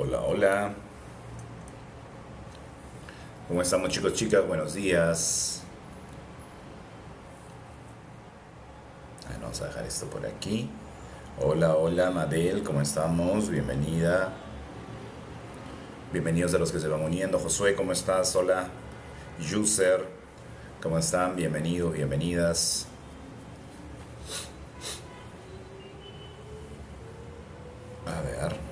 Hola, hola. ¿Cómo estamos chicos, chicas? Buenos días. Vamos a dejar esto por aquí. Hola, hola, Mabel, ¿cómo estamos? Bienvenida. Bienvenidos a los que se van uniendo. Josué, ¿cómo estás? Hola. User, ¿cómo están? Bienvenidos, bienvenidas. A ver.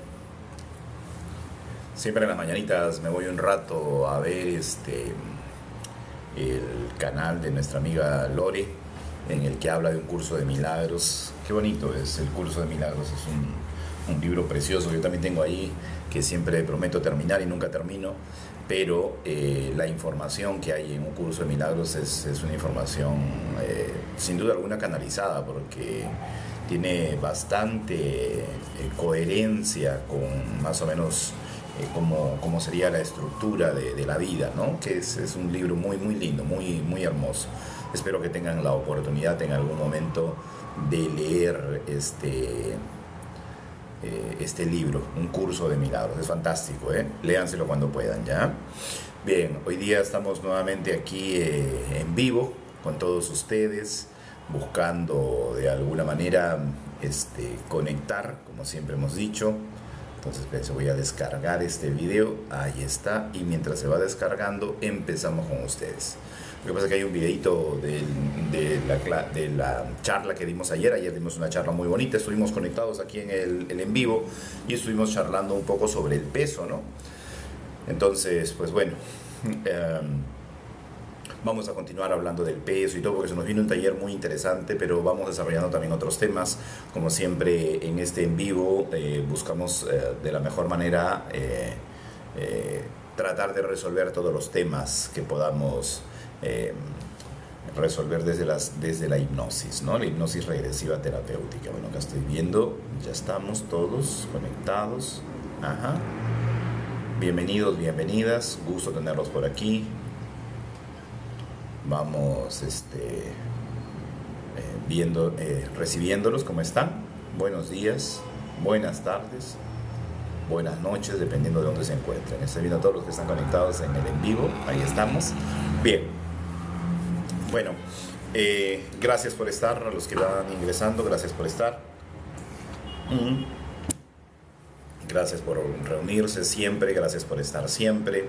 Siempre en las mañanitas me voy un rato a ver el canal de nuestra amiga Lore, en el que habla de un curso de milagros. Qué bonito es el curso de milagros, es un libro precioso que yo también tengo ahí, que siempre prometo terminar y nunca termino, pero la información que hay en un curso de milagros es una información sin duda alguna canalizada, porque tiene bastante coherencia con más o menos cómo sería la estructura de la vida, ¿no? Que es un libro muy, muy lindo, muy, muy hermoso. Espero que tengan la oportunidad en algún momento de leer este libro, Un curso de milagros. Es fantástico, ¿eh? Léanselo cuando puedan, ¿ya? Bien, hoy día estamos nuevamente aquí en vivo con todos ustedes, buscando de alguna manera conectar, como siempre hemos dicho. Entonces pues, voy a descargar este video, ahí está, y mientras se va descargando empezamos con ustedes. Lo que pasa es que hay un videito de la charla que dimos ayer dimos una charla muy bonita, estuvimos conectados aquí en el en vivo y estuvimos charlando un poco sobre el peso, ¿no? Entonces, pues bueno, eh, vamos a continuar hablando del peso y todo, porque se nos viene un taller muy interesante, pero vamos desarrollando también otros temas. Como siempre en este en vivo buscamos de la mejor manera tratar de resolver todos los temas que podamos resolver desde la hipnosis, ¿no? La hipnosis regresiva terapéutica. Bueno, acá estoy viendo, ya estamos todos conectados. Ajá. Bienvenidos, bienvenidas, gusto tenerlos por aquí. Vamos recibiéndolos, ¿cómo están? Buenos días, buenas tardes, buenas noches, dependiendo de dónde se encuentren. Estoy viendo a todos los que están conectados en el en vivo, ahí estamos. Bien, bueno, gracias por estar, a los que van ingresando, gracias por estar. Gracias por reunirse siempre, gracias por estar siempre.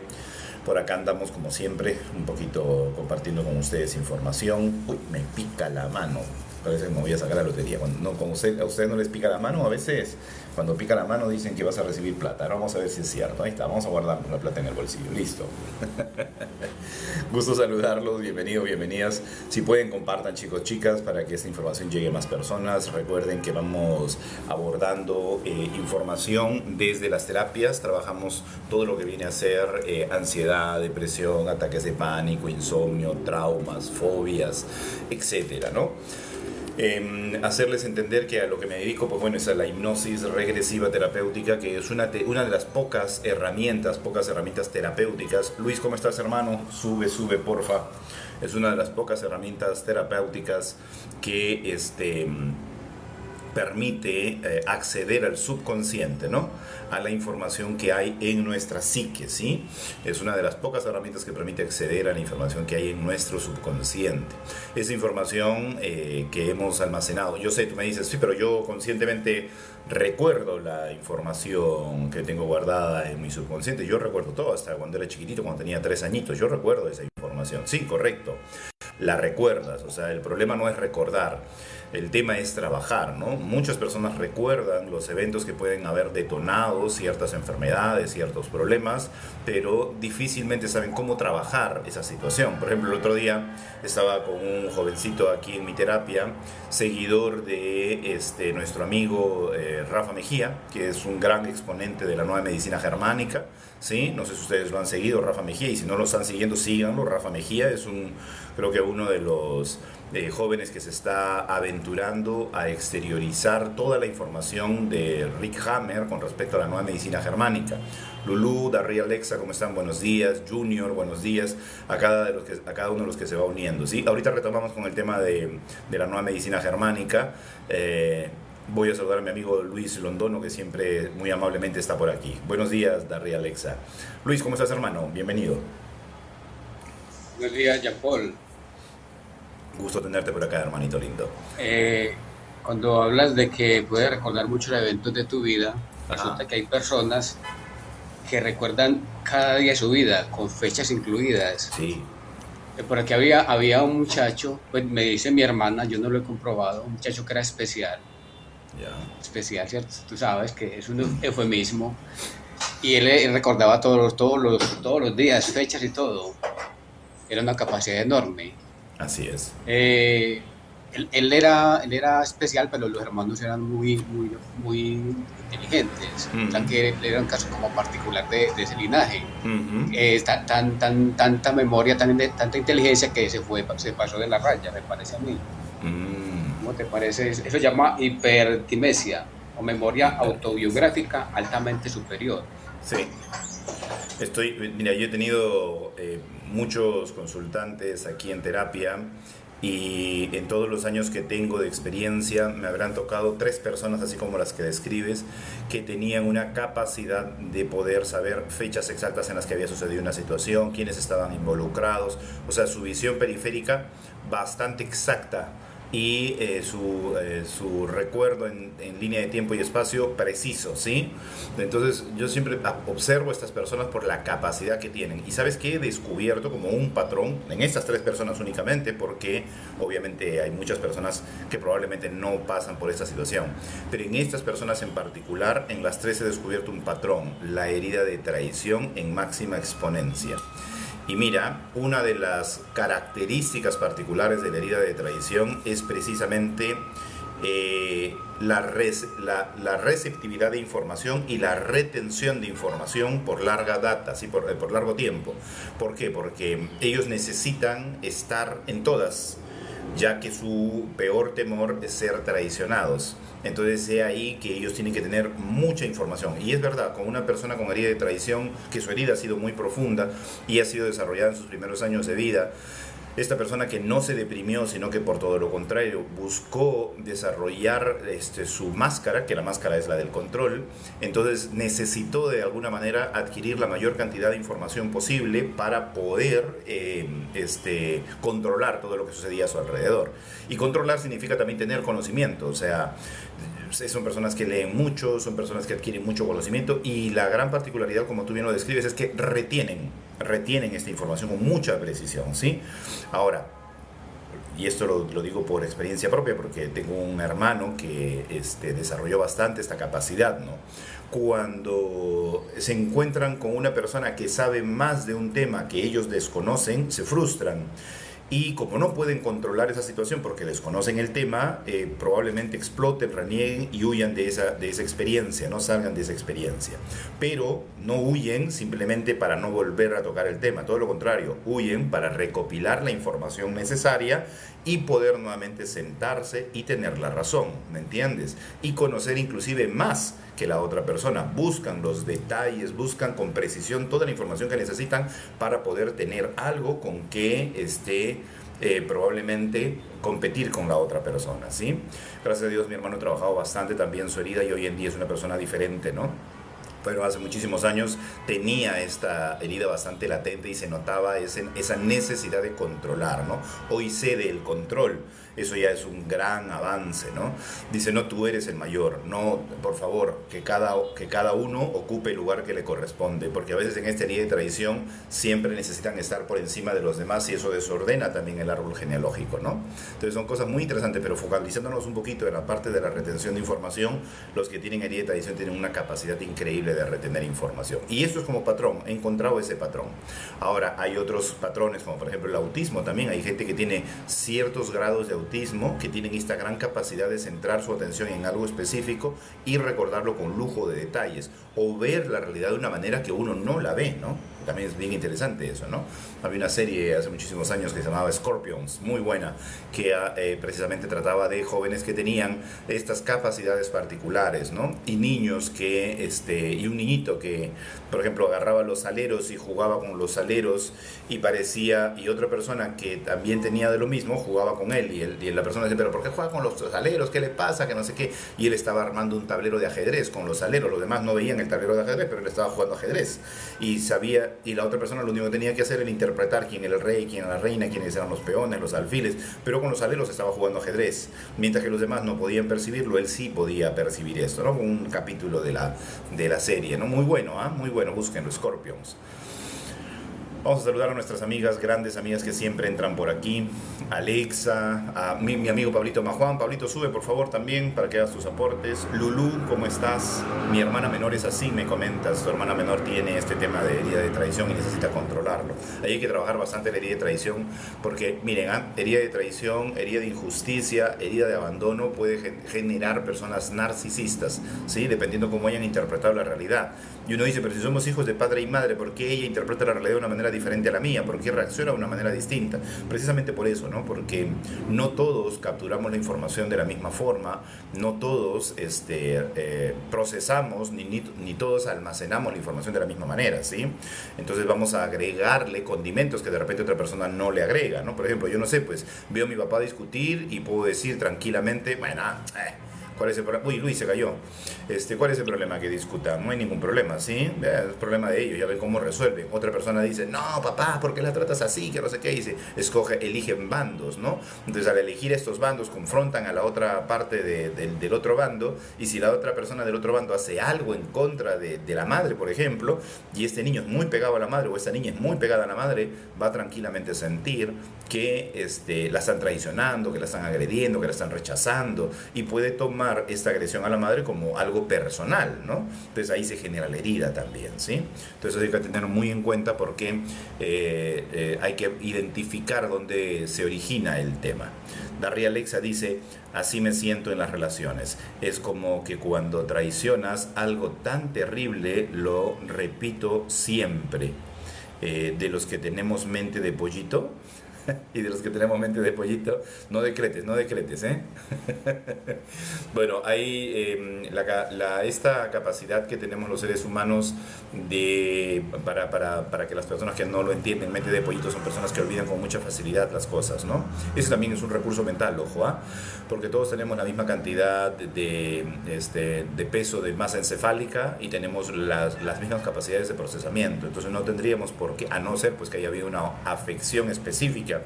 Por acá andamos como siempre, un poquito compartiendo con ustedes información. Uy, me pica la mano. Parece que me voy a sacar la lotería. A ustedes no les pica la mano a veces. Cuando pica la mano dicen que vas a recibir plata. Ahora vamos a ver si es cierto. Ahí está, vamos a guardar la plata en el bolsillo. Listo. Gusto saludarlos, bienvenidos, bienvenidas. Si pueden, compartan, chicos, chicas, para que esta información llegue a más personas. Recuerden que vamos abordando información desde las terapias. Trabajamos todo lo que viene a ser ansiedad, depresión, ataques de pánico, insomnio, traumas, fobias, etcétera, ¿no? Hacerles entender que a lo que me dedico, pues bueno, es a la hipnosis regresiva terapéutica, que es una de las pocas herramientas terapéuticas. Luis, ¿cómo estás, hermano? Sube, porfa. Es una de las pocas herramientas terapéuticas que permite acceder al subconsciente, ¿no? A la información que hay en nuestra psique, ¿sí? Es una de las pocas herramientas que permite acceder a la información que hay en nuestro subconsciente. Esa información que hemos almacenado. Yo sé, tú me dices, sí, pero yo conscientemente recuerdo la información que tengo guardada en mi subconsciente. Yo recuerdo todo, hasta cuando era chiquitito, cuando tenía 3 añitos. Yo recuerdo esa información. Sí, correcto. La recuerdas, o sea, el problema no es recordar, el tema es trabajar, ¿no? Muchas personas recuerdan los eventos que pueden haber detonado ciertas enfermedades, ciertos problemas, pero difícilmente saben cómo trabajar esa situación. Por ejemplo, el otro día estaba con un jovencito aquí en mi terapia, seguidor de nuestro amigo Rafa Mejía, que es un gran exponente de la nueva medicina germánica, ¿sí? No sé si ustedes lo han seguido, Rafa Mejía, y si no lo están siguiendo, síganlo. Rafa Mejía es creo que uno de los jóvenes que se está aventurando a exteriorizar toda la información de Rick Hammer con respecto a la nueva medicina germánica. Lulú, Darry, Alexa, ¿cómo están? Buenos días. Junior, buenos días a cada uno de los que se va uniendo, ¿sí? Ahorita retomamos con el tema de la nueva medicina germánica. Voy a saludar a mi amigo Luis Londono, que siempre muy amablemente está por aquí. Buenos días, Darry Alexa. Luis, ¿cómo estás, hermano? Bienvenido. Buenos días, Jean Paul. Gusto tenerte por acá, hermanito lindo. Eh, Cuando hablas de que puedes recordar muchos eventos de tu vida, Ajá, resulta que hay personas que recuerdan cada día de su vida, con fechas incluidas. sí, Por aquí había un muchacho, pues me dice mi hermana, yo no lo he comprobado, un muchacho que era especial, ya. especial, ¿cierto? Tú sabes que es un eufemismo. Y él recordaba todos los días, fechas y todo. Era una capacidad enorme. Así es. Eh, él era especial, pero los hermanos eran muy inteligentes. O sea Ujú, que él era un caso como particular de ese linaje. ujú, Tanta memoria, tanta inteligencia que se pasó de la raya, me parece a mí. mm, ¿Cómo te parece? Eso se llama hipertimesia o memoria hipertimesia. autobiográfica altamente superior. Sí, mira, yo he tenido muchos consultantes aquí en terapia y en todos los años que tengo de experiencia me habrán tocado tres personas, así como las que describes, que tenían una capacidad de poder saber fechas exactas en las que había sucedido una situación, quiénes estaban involucrados, o sea, su visión periférica bastante exacta y su recuerdo en línea de tiempo y espacio preciso, ¿sí? Entonces yo siempre observo a estas personas por la capacidad que tienen. Y sabes que he descubierto como un patrón en estas tres personas únicamente, porque obviamente hay muchas personas que probablemente no pasan por esta situación. Pero en estas personas en particular, en las tres he descubierto un patrón, la herida de traición en máxima exponencia. Y mira, una de las características particulares de la herida de traición es precisamente la receptividad de información y la retención de información por larga data, ¿sí? Por largo tiempo. ¿Por qué? Porque ellos necesitan estar en todas, ya que su peor temor es ser traicionados. Entonces es ahí que ellos tienen que tener mucha información. Y es verdad, con una persona con herida de traición, que su herida ha sido muy profunda y ha sido desarrollada en sus primeros años de vida, esta persona que no se deprimió, sino que por todo lo contrario buscó desarrollar su máscara, que la máscara es la del control, entonces necesitó de alguna manera adquirir la mayor cantidad de información posible para poder controlar todo lo que sucedía a su alrededor. Y controlar significa también tener conocimiento, o sea, son personas que leen mucho, son personas que adquieren mucho conocimiento y la gran particularidad, como tú bien lo describes, es que retienen esta información con mucha precisión, ¿sí? Ahora, y esto lo digo por experiencia propia, porque tengo un hermano que desarrolló bastante esta capacidad, ¿no? Cuando se encuentran con una persona que sabe más de un tema que ellos desconocen, se frustran. Y como no pueden controlar esa situación porque desconocen el tema, probablemente exploten, renieguen y huyan de esa experiencia, no salgan de esa experiencia. Pero no huyen simplemente para no volver a tocar el tema, todo lo contrario, huyen para recopilar la información necesaria y poder nuevamente sentarse y tener la razón, ¿me entiendes? Y conocer inclusive más que la otra persona. Buscan los detalles, buscan con precisión toda la información que necesitan para poder tener algo con que probablemente competir con la otra persona, ¿sí? Gracias a Dios mi hermano ha trabajado bastante también su herida y hoy en día es una persona diferente, ¿no? Pero hace muchísimos años tenía esta herida bastante latente y se notaba esa necesidad de controlar, ¿no? Hoy cede el control, eso ya es un gran avance, ¿no? Dice, no, tú eres el mayor, no, por favor, que cada uno ocupe el lugar que le corresponde, porque a veces en esta herida de traición siempre necesitan estar por encima de los demás y eso desordena también el árbol genealógico, ¿no? Entonces son cosas muy interesantes, pero focalizándonos un poquito en la parte de la retención de información, los que tienen herida de traición tienen una capacidad increíble de retener información. Y esto es como patrón, he encontrado ese patrón. Ahora, hay otros patrones, como por ejemplo el autismo también. Hay gente que tiene ciertos grados de autismo que tienen esta gran capacidad de centrar su atención en algo específico y recordarlo con lujo de detalles o ver la realidad de una manera que uno no la ve, ¿no? también es bien interesante eso, ¿no? Había una serie hace muchísimos años que se llamaba Scorpions, muy buena, que precisamente trataba de jóvenes que tenían estas capacidades particulares, ¿no? Y niños y un niñito que, por ejemplo, agarraba los aleros y jugaba con los aleros y y otra persona que también tenía de lo mismo, jugaba con él, y la persona decía, pero ¿por qué juega con los aleros? ¿Qué le pasa? Que no sé qué. Y él estaba armando un tablero de ajedrez con los aleros, los demás no veían el tablero de ajedrez, pero él estaba jugando ajedrez. Y la otra persona lo único que tenía que hacer era interpretar quién era el rey, quién era la reina, quiénes eran los peones, los alfiles, pero con los aleros estaba jugando ajedrez. Mientras que los demás no podían percibirlo, él sí podía percibir esto, ¿no? Un capítulo de la serie, ¿no? Muy bueno, muy bueno, búsquenlo, Scorpions. Vamos a saludar a nuestras amigas, grandes amigas que siempre entran por aquí. Alexa, a mi amigo Pablito Majuan. Pablito, sube por favor también para que hagas tus aportes. Lulú, ¿cómo estás? Mi hermana menor es así, me comentas. Tu hermana menor tiene este tema de herida de traición y necesita controlarlo. Ahí hay que trabajar bastante la herida de traición porque, miren, herida de traición, herida de injusticia, herida de abandono puede generar personas narcisistas, ¿sí? Dependiendo cómo hayan interpretado la realidad. Y uno dice, pero si somos hijos de padre y madre, ¿por qué ella interpreta la realidad de una manera diferente a la mía? ¿Por qué reacciona de una manera distinta? Precisamente por eso, ¿no? Porque no todos capturamos la información de la misma forma, no todos procesamos, ni todos almacenamos la información de la misma manera, ¿sí? Entonces vamos a agregarle condimentos que de repente otra persona no le agrega, ¿no? Por ejemplo, yo no sé, pues veo a mi papá discutir y puedo decir tranquilamente, bueno, ¿cuál es el problema? Uy, Luis se cayó. ¿Cuál es el problema que discutan? No hay ningún problema, ¿sí? Es problema de ellos, ya ven cómo resuelven. Otra persona dice, no, papá, ¿por qué la tratas así? Que no sé qué. Dice, eligen bandos, ¿no? Entonces, al elegir estos bandos, confrontan a la otra parte del otro bando. Y si la otra persona del otro bando hace algo en contra de la madre, por ejemplo, y este niño es muy pegado a la madre o esta niña es muy pegada a la madre, va tranquilamente a sentir que la están traicionando, que la están agrediendo, que la están rechazando, y puede tomar esta agresión a la madre como algo personal, ¿no? Entonces ahí se genera la herida también, ¿sí? Entonces hay que tenerlo muy en cuenta porque hay que identificar dónde se origina el tema. Daria Alexa dice, así me siento en las relaciones. Es como que cuando traicionas algo tan terrible, lo repito siempre. De los que tenemos mente de pollito, y de los que tenemos mente de pollito, no decretes, ¿eh? Bueno, hay esta capacidad que tenemos los seres humanos para que las personas que no lo entienden, mente de pollito, son personas que olvidan con mucha facilidad las cosas, ¿no? Eso también es un recurso mental, ojo, porque todos tenemos la misma cantidad de peso, de masa encefálica, y tenemos las mismas capacidades de procesamiento. Entonces no tendríamos por qué, a no ser pues que haya habido una afección específica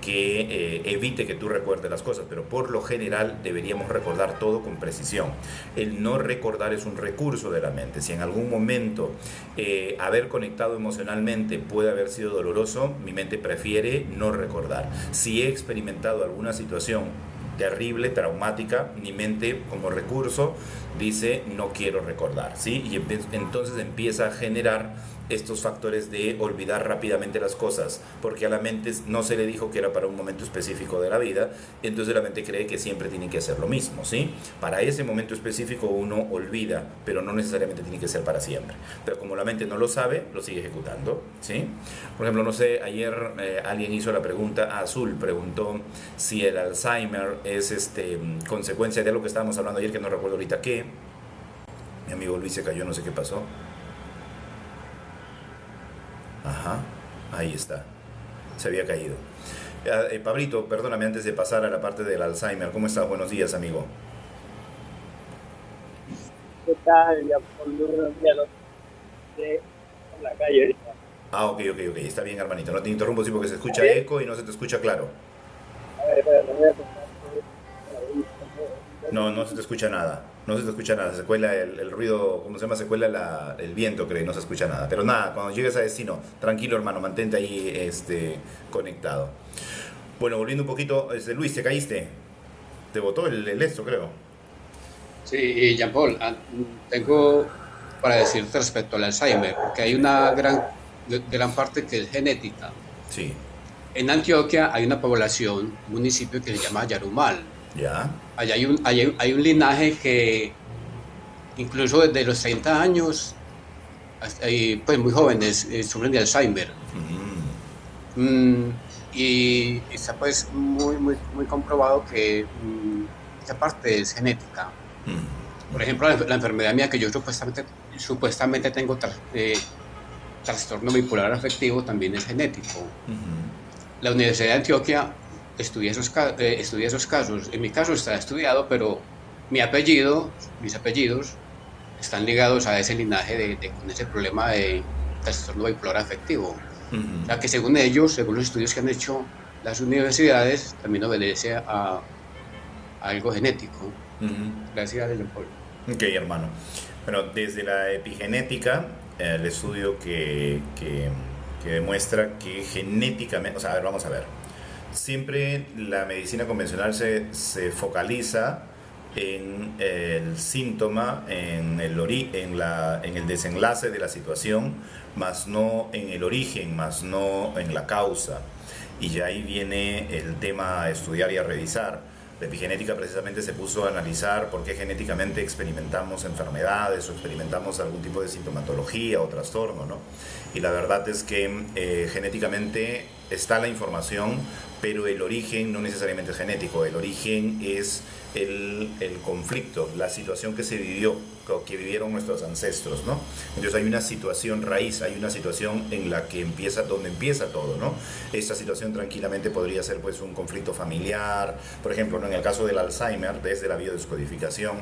que evite que tú recuerdes las cosas, pero por lo general deberíamos recordar todo con precisión. El no recordar es un recurso de la mente. Si en algún momento haber conectado emocionalmente puede haber sido doloroso, mi mente prefiere no recordar. Si he experimentado alguna situación terrible, traumática, mi mente como recurso dice no quiero recordar, ¿sí? Y entonces empieza a generar estos factores de olvidar rápidamente las cosas, porque a la mente no se le dijo que era para un momento específico de la vida, entonces la mente cree que siempre tiene que hacer lo mismo, ¿sí? Para ese momento específico uno olvida, pero no necesariamente tiene que ser para siempre. Pero como la mente no lo sabe, lo sigue ejecutando, ¿sí? Por ejemplo, no sé, ayer alguien hizo la pregunta, Azul preguntó si el Alzheimer es consecuencia de algo que estábamos hablando ayer, que no recuerdo ahorita qué. Mi amigo Luis se cayó, no sé qué pasó. Ajá, ahí está, se había caído. Pablito, perdóname antes de pasar a la parte del Alzheimer. ¿Cómo estás? Buenos días, amigo. ¿Qué tal? Ya por en la calle ahorita. Ok, está bien, hermanito. No te interrumpo, sí, porque se escucha eco y no se te escucha claro. A ver, voy a tomar. No se te escucha nada. No se te escucha nada. Se cuela el ruido, ¿cómo se llama? Se cuela el viento, creo, no se escucha nada. Pero nada, cuando llegues a destino, tranquilo, hermano, mantente ahí conectado. Bueno, volviendo un poquito, Luis, ¿te caíste? Te botó el esto, creo. Sí, Jean Paul, tengo para decirte respecto al Alzheimer, porque hay una gran parte que es genética. Sí. En Antioquia hay una población, un municipio que se llama Yarumal. Ya. Allá hay un linaje que incluso desde los 30 años pues muy jóvenes, sufren de Alzheimer. Mm, y está pues muy comprobado que esa parte es genética. Por ejemplo, la enfermedad mía que yo supuestamente tengo trastorno bipolar afectivo también es genético. La Universidad de Antioquia estudia esos casos. En mi caso está estudiado, pero mis apellidos están ligados a ese linaje con ese problema de trastorno bipolar afectivo. O sea que según ellos, según los estudios que han hecho las universidades, también obedece a algo genético. Gracias, Jean Paul. Ok, hermano. Bueno, desde la epigenética, el estudio que demuestra que genéticamente, o sea, a ver, vamos a ver. Siempre la medicina convencional se focaliza en el síntoma, en el desenlace de la situación, más no en el origen, más no en la causa. Y ya ahí viene el tema a estudiar y a revisar. La epigenética precisamente se puso a analizar por qué genéticamente experimentamos enfermedades o experimentamos algún tipo de sintomatología o trastorno, ¿no? Y la verdad es que genéticamente está la información, pero el origen no necesariamente es genético, el origen es el conflicto, la situación que se vivió, que vivieron nuestros ancestros, ¿no? Entonces hay una situación raíz, hay una situación en la que donde empieza todo, ¿no? Esta situación tranquilamente podría ser pues un conflicto familiar, por ejemplo, ¿no? En el caso del Alzheimer, desde la biodescodificación,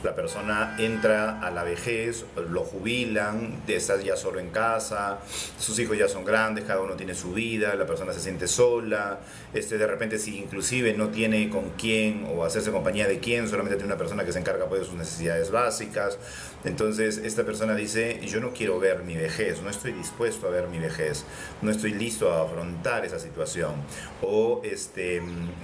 la persona entra a la vejez, lo jubilan, está ya solo en casa, sus hijos ya son grandes, cada uno tiene su vida, la persona se siente sola, de repente si inclusive no tiene con quién o hacerse compañía de quién, solamente tiene una persona que se encarga pues de sus necesidades básicas. Entonces esta persona dice, yo no quiero ver mi vejez, no estoy dispuesto a ver mi vejez, no estoy listo a afrontar esa situación, o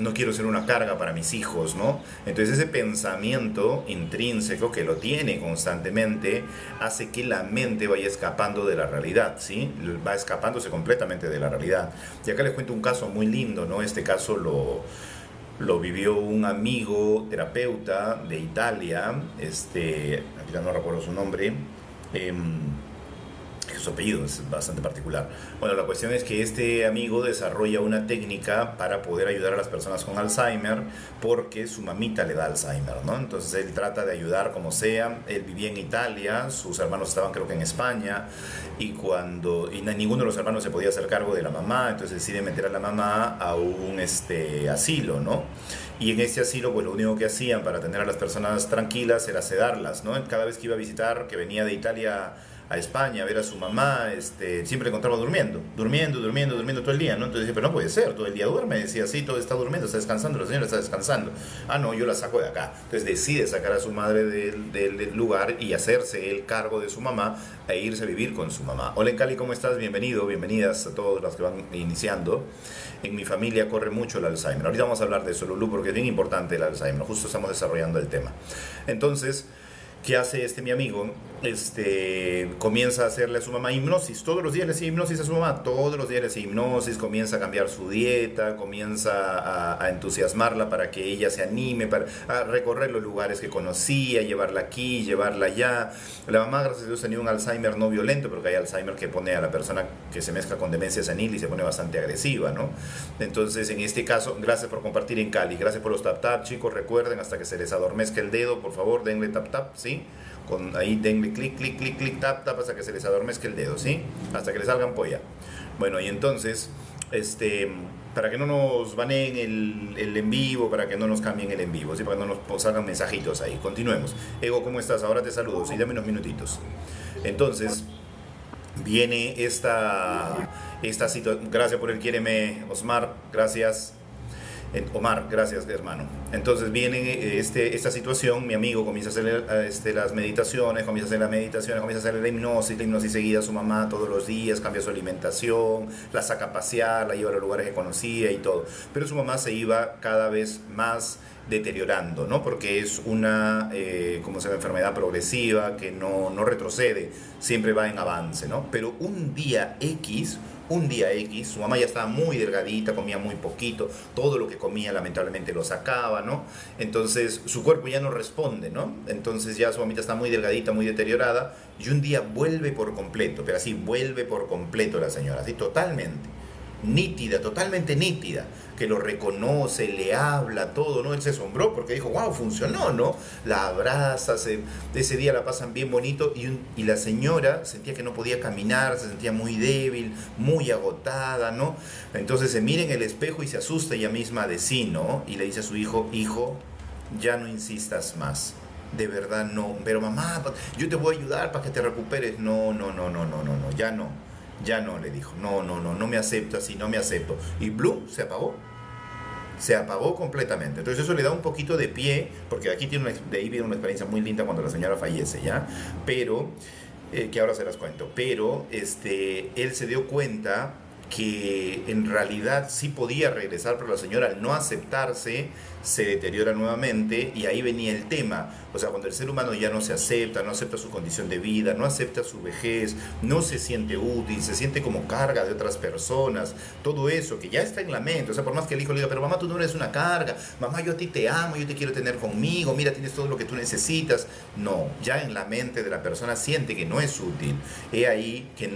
no quiero ser una carga para mis hijos, ¿no? Entonces ese pensamiento intrínseco que lo tiene constantemente hace que la mente vaya escapando de la realidad, ¿sí? Va escapándose completamente de la realidad. Y acá les cuento un caso muy lindo, ¿no? Este caso lo vivió un amigo terapeuta de Italia, aquí no recuerdo su nombre, su apellido es bastante particular. Bueno, la cuestión es que este amigo desarrolla una técnica para poder ayudar a las personas con Alzheimer porque su mamita le da Alzheimer, ¿no? Entonces él trata de ayudar como sea. Él vivía en Italia, sus hermanos estaban creo que en España y ninguno de los hermanos se podía hacer cargo de la mamá, entonces decide meter a la mamá a un asilo, ¿no? Y en este asilo, pues lo único que hacían para tener a las personas tranquilas era sedarlas, ¿no? Cada vez que iba a visitar, que venía de Italia a España a ver a su mamá, siempre le encontraba durmiendo todo el día, ¿no? Entonces decía, pero no puede ser, todo el día duerme, decía, sí, todo está durmiendo, está descansando, la señora está descansando. Ah, no, yo la saco de acá. Entonces decide sacar a su madre del lugar y hacerse el cargo de su mamá e irse a vivir con su mamá. Hola, Cali, ¿cómo estás? Bienvenido, bienvenidas a todos los que van iniciando. En mi familia corre mucho el Alzheimer. Ahorita vamos a hablar de eso, Lulú, porque es bien importante el Alzheimer. Justo estamos desarrollando el tema. Entonces, ¿qué hace mi amigo? Comienza a hacerle a su mamá hipnosis. Todos los días le hacía hipnosis a su mamá. Todos los días le hacía hipnosis. Comienza a cambiar su dieta. Comienza a entusiasmarla para que ella se anime, a recorrer los lugares que conocía, llevarla aquí, llevarla allá. La mamá, gracias a Dios, tenía un Alzheimer no violento, porque hay Alzheimer que pone a la persona que se mezcla con demencia senil y se pone bastante agresiva, ¿no? Entonces, en este caso, gracias por compartir en Cali. Gracias por los tap-tap, chicos. Recuerden, hasta que se les adormezca el dedo, por favor, denle tap-tap, ¿sí? Ahí denle clic, clic, clic, clic, tap, tap, hasta que se les adormezca el dedo, ¿sí? Hasta que les salga ampolla. Bueno, y entonces, para que no nos baneen el en vivo, para que no nos cambien el en vivo, ¿sí? Para que no nos salgan mensajitos ahí. Continuemos. Ego, ¿cómo estás? Ahora te saludo, sí, dame unos minutitos. Entonces, viene esta situación. Gracias por el quiéreme, Osmar, gracias. Omar, gracias hermano. Entonces viene esta situación, mi amigo comienza a hacer las meditaciones, comienza a hacer la hipnosis seguida a su mamá todos los días, cambia su alimentación, la saca a pasear, la lleva a los lugares que conocía y todo. Pero su mamá se iba cada vez más deteriorando, ¿no? Porque es una enfermedad progresiva que no retrocede, siempre va en avance, ¿no? Pero un día X, un día X, su mamá ya estaba muy delgadita, comía muy poquito, todo lo que comía lamentablemente lo sacaba, ¿no? Entonces su cuerpo ya no responde, ¿no? Entonces ya su mamita está muy delgadita, muy deteriorada, y un día vuelve por completo, pero así vuelve por completo la señora, así totalmente nítida, totalmente nítida, que lo reconoce, le habla, todo, ¿no? Él se asombró porque dijo, wow, funcionó, ¿no? La abraza, ese día la pasan bien bonito y la señora sentía que no podía caminar, se sentía muy débil, muy agotada, ¿no? Entonces se mira en el espejo y se asusta ella misma de sí, ¿no? Y le dice a su hijo, hijo, ya no insistas más. De verdad no, pero mamá, yo te voy a ayudar para que te recuperes. No, no, no, no, no, no, no, ya no. Ya no, le dijo, no me acepto así, no me acepto. Y Bloom se apagó completamente. Entonces eso le da un poquito de pie, porque aquí de ahí viene una experiencia muy linda cuando la señora fallece, ¿ya? Pero, que ahora se las cuento, pero él se dio cuenta que en realidad sí podía regresar, pero la señora al no aceptarse se deteriora nuevamente y ahí venía el tema. O sea, cuando el ser humano ya no se acepta, no acepta su condición de vida, no acepta su vejez, no se siente útil, se siente como carga de otras personas, todo eso que ya está en la mente. O sea, por más que el hijo le diga, pero mamá, tú no eres una carga, mamá, yo a ti te amo, yo te quiero tener conmigo, mira, tienes todo lo que tú necesitas. No, ya en la mente de la persona siente que no es útil. He ahí que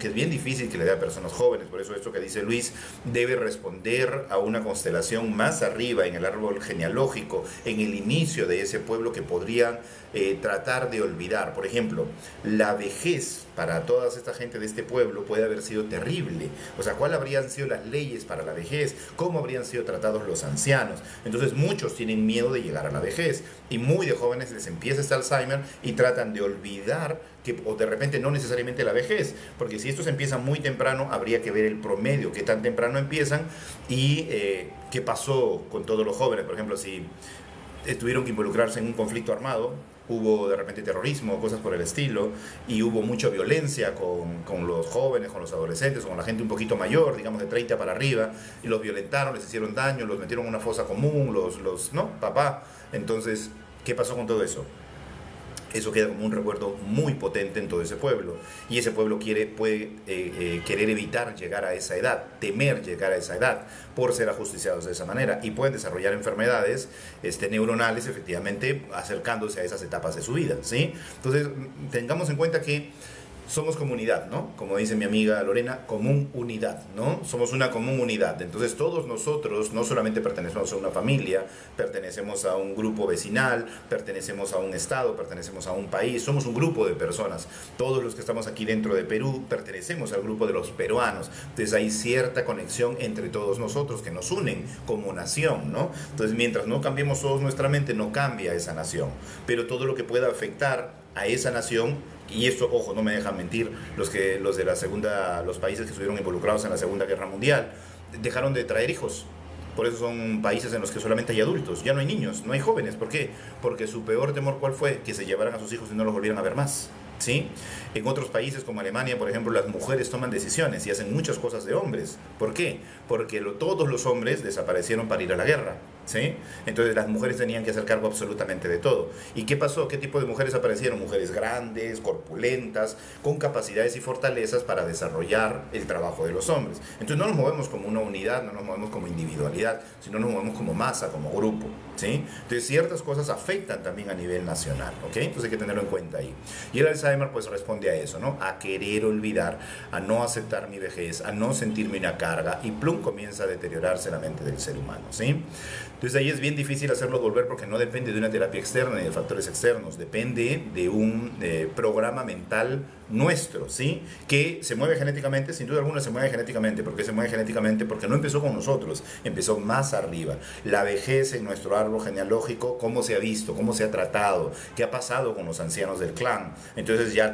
es bien difícil que le dé a personas jóvenes. Por eso esto que dice Luis debe responder a una constelación más arriba en el árbol genealógico, en el inicio de ese pueblo que podrían tratar de olvidar. Por ejemplo, la vejez para toda esta gente de este pueblo puede haber sido terrible. O sea, ¿cuáles habrían sido las leyes para la vejez? ¿Cómo habrían sido tratados los ancianos? Entonces muchos tienen miedo de llegar a la vejez y muy de jóvenes les empieza este Alzheimer y tratan de olvidar o de repente no necesariamente la vejez, porque si estos empiezan muy temprano, habría que ver el promedio, qué tan temprano empiezan y qué pasó con todos los jóvenes. Por ejemplo, si tuvieron que involucrarse en un conflicto armado, hubo de repente terrorismo, cosas por el estilo, y hubo mucha violencia con los jóvenes, con los adolescentes, con la gente un poquito mayor, digamos de 30 para arriba, y los violentaron, les hicieron daño, los metieron en una fosa común, ¿no? Papá. Entonces, ¿qué pasó con todo eso? Eso queda como un recuerdo muy potente en todo ese pueblo. Y ese pueblo puede querer evitar llegar a esa edad, temer llegar a esa edad, por ser ajusticiados de esa manera. Y pueden desarrollar enfermedades neuronales, efectivamente, acercándose a esas etapas de su vida, ¿sí? Entonces, tengamos en cuenta que somos comunidad, ¿no? Como dice mi amiga Lorena, común unidad, ¿no? Somos una común unidad. Entonces todos nosotros no solamente pertenecemos a una familia, pertenecemos a un grupo vecinal, pertenecemos a un estado, pertenecemos a un país, somos un grupo de personas. Todos los que estamos aquí dentro de Perú pertenecemos al grupo de los peruanos. Entonces hay cierta conexión entre todos nosotros que nos unen como nación, ¿no? Entonces mientras no cambiemos todos nuestra mente, no cambia esa nación. Pero todo lo que pueda afectar a esa nación, y esto, ojo, no me dejan mentir los de los países que estuvieron involucrados en la Segunda Guerra Mundial, dejaron de traer hijos. Por eso son países en los que solamente hay adultos, ya no hay niños, no hay jóvenes. ¿Por qué? Porque su peor temor, ¿cuál fue? Que se llevaran a sus hijos y no los volvieran a ver más, ¿sí? En otros países como Alemania, por ejemplo, las mujeres toman decisiones y hacen muchas cosas de hombres. ¿Por qué? Porque todos los hombres desaparecieron para ir a la guerra, ¿sí? Entonces las mujeres tenían que hacer cargo absolutamente de todo. ¿Y qué pasó? ¿Qué tipo de mujeres aparecieron? Mujeres grandes, corpulentas, con capacidades y fortalezas para desarrollar el trabajo de los hombres. Entonces no nos movemos como una unidad, no nos movemos como individualidad, sino nos movemos como masa, como grupo, ¿sí? Entonces ciertas cosas afectan también a nivel nacional, ¿ok? Entonces hay que tenerlo en cuenta ahí. Y el Alzheimer pues responde a eso, ¿no? A querer olvidar, a no aceptar mi vejez, a no sentirme una carga, y plum, comienza a deteriorarse la mente del ser humano, ¿sí? Entonces ahí es bien difícil hacerlo volver porque no depende de una terapia externa ni de factores externos, depende de un programa mental nuestro, ¿sí? Que se mueve genéticamente, sin duda alguna se mueve genéticamente. ¿Por qué se mueve genéticamente? Porque no empezó con nosotros, empezó más arriba. La vejez en nuestro árbol genealógico, cómo se ha visto, cómo se ha tratado, qué ha pasado con los ancianos del clan. Entonces ya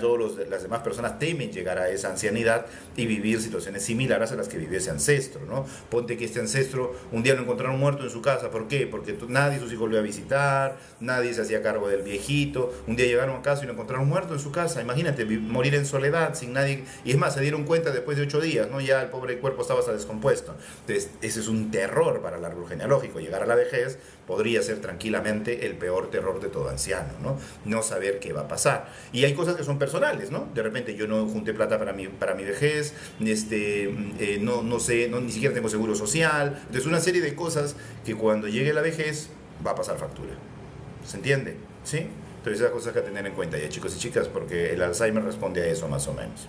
las demás personas temen llegar a esa ancianidad y vivir situaciones similares a las que vivió ese ancestro, ¿no? Ponte que este ancestro un día lo encontraron muerto en su casa, ¿Por qué? Porque nadie sus hijos lo iba a visitar, nadie se hacía cargo del viejito. Un día llegaron a casa y lo encontraron muerto en su casa. Imagínate, morir en soledad, sin nadie. Y es más, se dieron cuenta después de 8 días, ¿no? Ya el pobre cuerpo estaba hasta descompuesto. Entonces, ese es un terror para el árbol genealógico. Llegar a la vejez podría ser tranquilamente el peor terror de todo anciano, ¿no? No saber qué va a pasar. Y hay cosas que son personales, ¿no? De repente yo no junté plata para mi vejez, no sé, ni siquiera tengo seguro social. Entonces, una serie de cosas que cuando llegue la vejez va a pasar factura. ¿Se entiende? ¿Sí? Entonces, esas cosas que tener en cuenta ya, chicos y chicas, porque el Alzheimer responde a eso más o menos.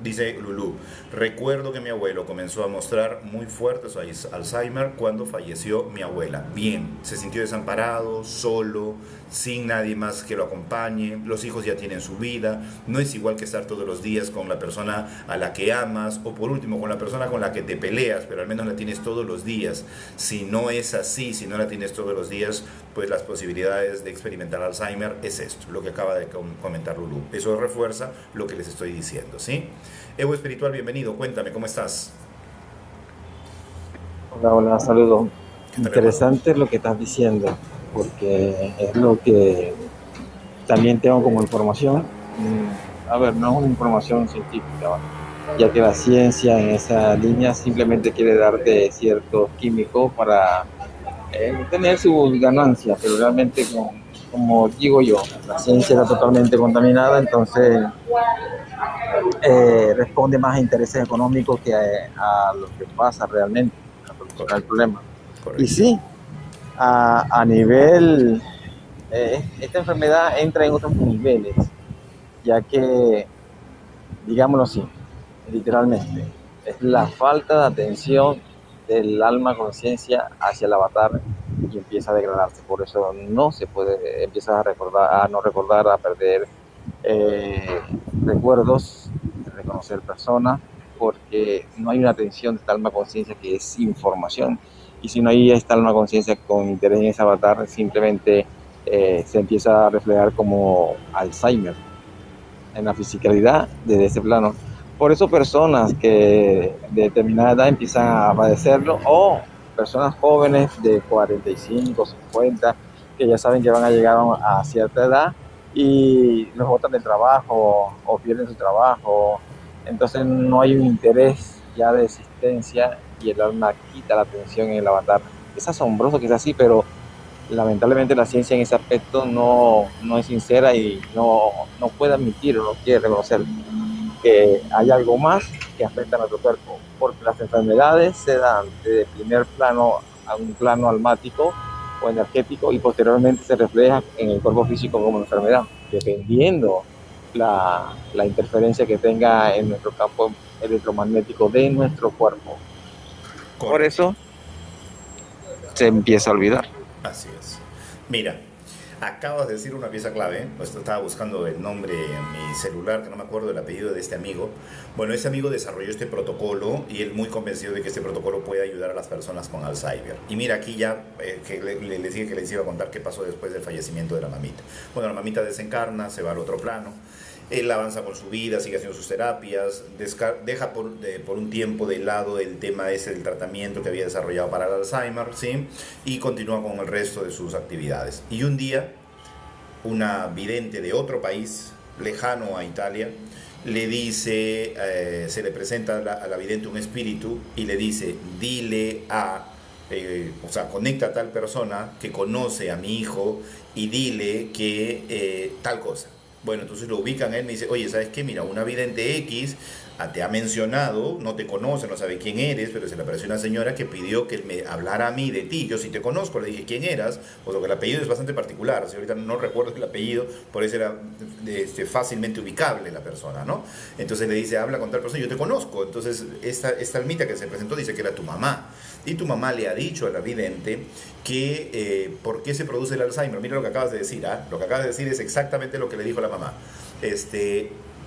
Dice Lulú, recuerdo que mi abuelo comenzó a mostrar muy fuerte su Alzheimer cuando falleció mi abuela. Bien, se sintió desamparado, solo, sin nadie más que lo acompañe, los hijos ya tienen su vida, no es igual que estar todos los días con la persona a la que amas, o por último con la persona con la que te peleas, pero al menos la tienes todos los días. Si no es así, si no la tienes todos los días, pues las posibilidades de experimentar Alzheimer es esto, lo que acaba de comentar Lulú. Eso refuerza lo que les estoy diciendo, ¿sí? Evo Espiritual, bienvenido, cuéntame, ¿cómo estás? Hola, saludos. Interesante Hermano? lo que estás diciendo, porque es lo que también tengo como información. A ver, no es una información científica, ¿va? Ya que la ciencia en esa línea simplemente quiere darte ciertos químicos para tener sus ganancias, pero realmente, como digo yo, la ciencia está totalmente contaminada, entonces responde más a intereses económicos que a lo que pasa realmente, a solucionar el problema. Correcto. Y sí, a nivel, esta enfermedad entra en otros niveles, ya que, digámoslo así, literalmente, es la falta de atención del alma conciencia hacia el avatar y empieza a degradarse. Por eso no se puede, empieza a no recordar, a perder recuerdos, reconocer personas, porque no hay una atención de esta alma conciencia que es información. Y si no hay esta alma conciencia con interés en ese avatar, simplemente se empieza a reflejar como Alzheimer en la fisicalidad desde ese plano. Por eso personas que de determinada edad empiezan a padecerlo, o personas jóvenes de 45, 50, que ya saben que van a llegar a cierta edad y los botan del trabajo o pierden su trabajo. Entonces no hay un interés ya de existencia y el alma quita la atención en el avatar. Es asombroso que sea así, pero lamentablemente la ciencia en ese aspecto no es sincera y no puede admitir o no quiere reconocer que hay algo más que afecta a nuestro cuerpo, porque las enfermedades se dan de primer plano a un plano almático o energético y posteriormente se refleja en el cuerpo físico como enfermedad, dependiendo la interferencia que tenga en nuestro campo electromagnético de nuestro cuerpo. Correcto. Por eso se empieza a olvidar. Así es. Mira, acabas de decir una pieza clave, ¿eh? Pues estaba buscando el nombre en mi celular, que no me acuerdo del apellido de este amigo. Bueno, este amigo desarrolló este protocolo y él muy convencido de que este protocolo puede ayudar a las personas con Alzheimer. Y mira, aquí ya que les dije que les iba a contar qué pasó después del fallecimiento de la mamita. Bueno, la mamita desencarna, se va al otro plano. Él avanza con su vida, sigue haciendo sus terapias, deja por un tiempo de lado el tema ese del tratamiento que había desarrollado para el Alzheimer, ¿sí? Y continúa con el resto de sus actividades. Y un día, una vidente de otro país, lejano a Italia, le dice, se le presenta a la vidente un espíritu y le dice, dile conecta a tal persona que conoce a mi hijo y dile que tal cosa. Bueno, entonces lo ubican a él y me dice, oye, ¿sabes qué? Mira, una vidente X te ha mencionado, no te conoce, no sabe quién eres, pero se le apareció una señora que pidió que me hablara a mí de ti. Yo sí te conozco, le dije quién eras, o que el apellido es bastante particular, o sea, ahorita no recuerdo el apellido, por eso era fácilmente ubicable la persona, ¿no? Entonces le dice, habla con tal persona, yo te conozco. Entonces esta almita que se presentó dice que era tu mamá. Y tu mamá le ha dicho a la vidente que por qué se produce el Alzheimer. Mira lo que acabas de decir, ¿ah? Lo que acabas de decir es exactamente lo que le dijo la mamá.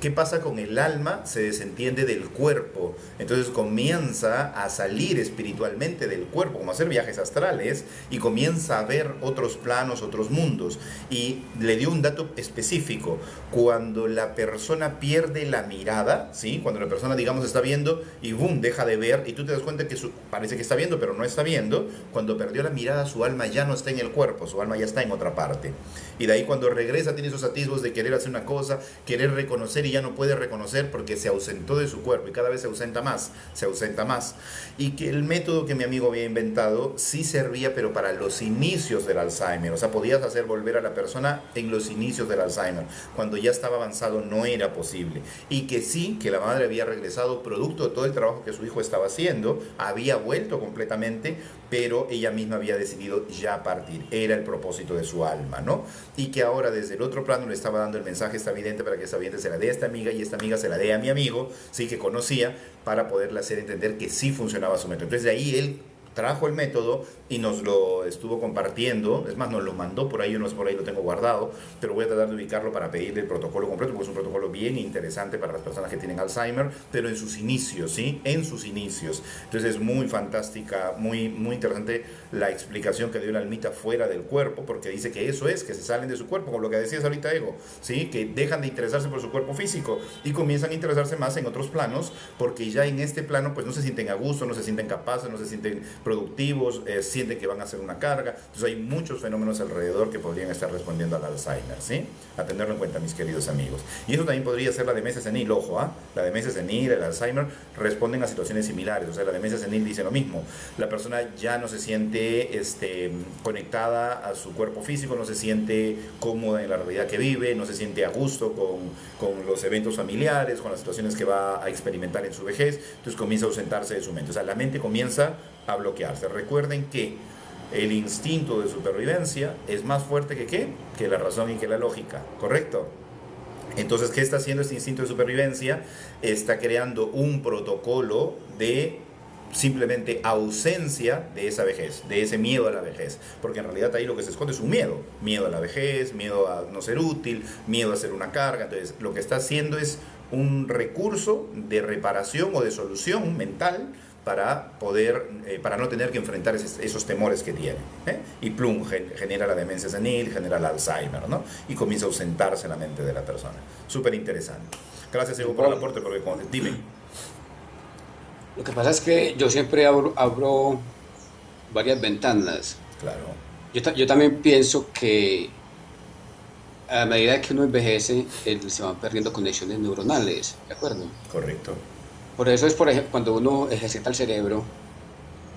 ¿Qué pasa con el alma? Se desentiende del cuerpo, entonces comienza a salir espiritualmente del cuerpo, como a hacer viajes astrales, y comienza a ver otros planos, otros mundos. Y le dio un dato específico: cuando la persona pierde la mirada, ¿sí? Cuando la persona, digamos, está viendo y boom, deja de ver, y tú te das cuenta que parece que está viendo, pero no está viendo. Cuando perdió la mirada, su alma ya no está en el cuerpo, su alma ya está en otra parte. Y de ahí, cuando regresa, tiene esos atisbos de querer hacer una cosa, querer reconocer, y ya no puede reconocer porque se ausentó de su cuerpo, y cada vez se ausenta más, se ausenta más. Y que el método que mi amigo había inventado sí servía, pero para los inicios del Alzheimer. O sea, podías hacer volver a la persona en los inicios del Alzheimer. Cuando ya estaba avanzado no era posible. Y que sí, que la madre había regresado producto de todo el trabajo que su hijo estaba haciendo, había vuelto completamente, pero ella misma había decidido ya partir. Era el propósito de su alma, ¿no? Y que ahora desde el otro plano le estaba dando el mensaje a esta vidente para que esta vidente se la dé a esta amiga, y esta amiga se la dé a mi amigo, sí, que conocía, para poderle hacer entender que sí funcionaba su método. Entonces de ahí él trajo el método y nos lo estuvo compartiendo. Es más, nos lo mandó por ahí, yo no sé, por ahí lo tengo guardado, pero voy a tratar de ubicarlo para pedirle el protocolo completo, porque es un protocolo bien interesante para las personas que tienen Alzheimer, pero en sus inicios, ¿sí? En sus inicios. Entonces es muy fantástica, muy, muy interesante la explicación que dio la almita fuera del cuerpo, porque dice que eso es, que se salen de su cuerpo, como lo que decías ahorita, Ego, ¿sí? Que dejan de interesarse por su cuerpo físico y comienzan a interesarse más en otros planos, porque ya en este plano pues no se sienten a gusto, no se sienten capaces, no se sienten productivos, sienten que van a hacer una carga. Entonces hay muchos fenómenos alrededor que podrían estar respondiendo al Alzheimer, ¿sí? A tenerlo en cuenta, mis queridos amigos. Y eso también podría ser la demencia senil, ojo, ¿ah? La demencia senil, el Alzheimer responden a situaciones similares. O sea, la demencia senil dice lo mismo: la persona ya no se siente conectada a su cuerpo físico, no se siente cómoda en la realidad que vive, no se siente a gusto con los eventos familiares, con las situaciones que va a experimentar en su vejez. Entonces comienza a ausentarse de su mente. O sea, la mente comienza a bloquearse. Recuerden que el instinto de supervivencia es más fuerte que ¿qué? Que la razón y que la lógica, ¿correcto? Entonces, ¿qué está haciendo este instinto de supervivencia? Está creando un protocolo de simplemente ausencia de esa vejez, de ese miedo a la vejez, porque en realidad ahí lo que se esconde es un miedo a la vejez, miedo a no ser útil, miedo a ser una carga. Entonces lo que está haciendo es un recurso de reparación o de solución mental para poder, para no tener que enfrentar esos temores que tiene, y plum, genera la demencia senil, genera el Alzheimer, ¿no? Y comienza a ausentarse la mente de la persona. Súper interesante. Gracias, Evo, por el aporte, porque dime. Lo que pasa es que yo siempre abro varias ventanas. Claro. Yo también pienso que a medida que uno envejece, se van perdiendo conexiones neuronales, ¿de acuerdo? Correcto. Por eso es, por ejemplo, cuando uno ejercita el cerebro,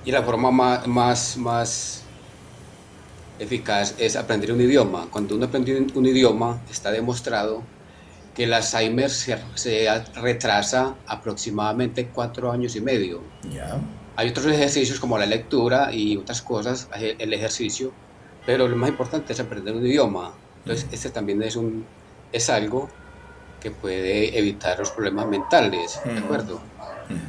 y la forma más eficaz es aprender un idioma. Cuando uno aprende un idioma, está demostrado que el Alzheimer se retrasa aproximadamente 4 años y medio. Ya. Hay otros ejercicios como la lectura y otras cosas, el ejercicio, pero lo más importante es aprender un idioma. Entonces, este también es algo que puede evitar los problemas mentales, ¿de acuerdo?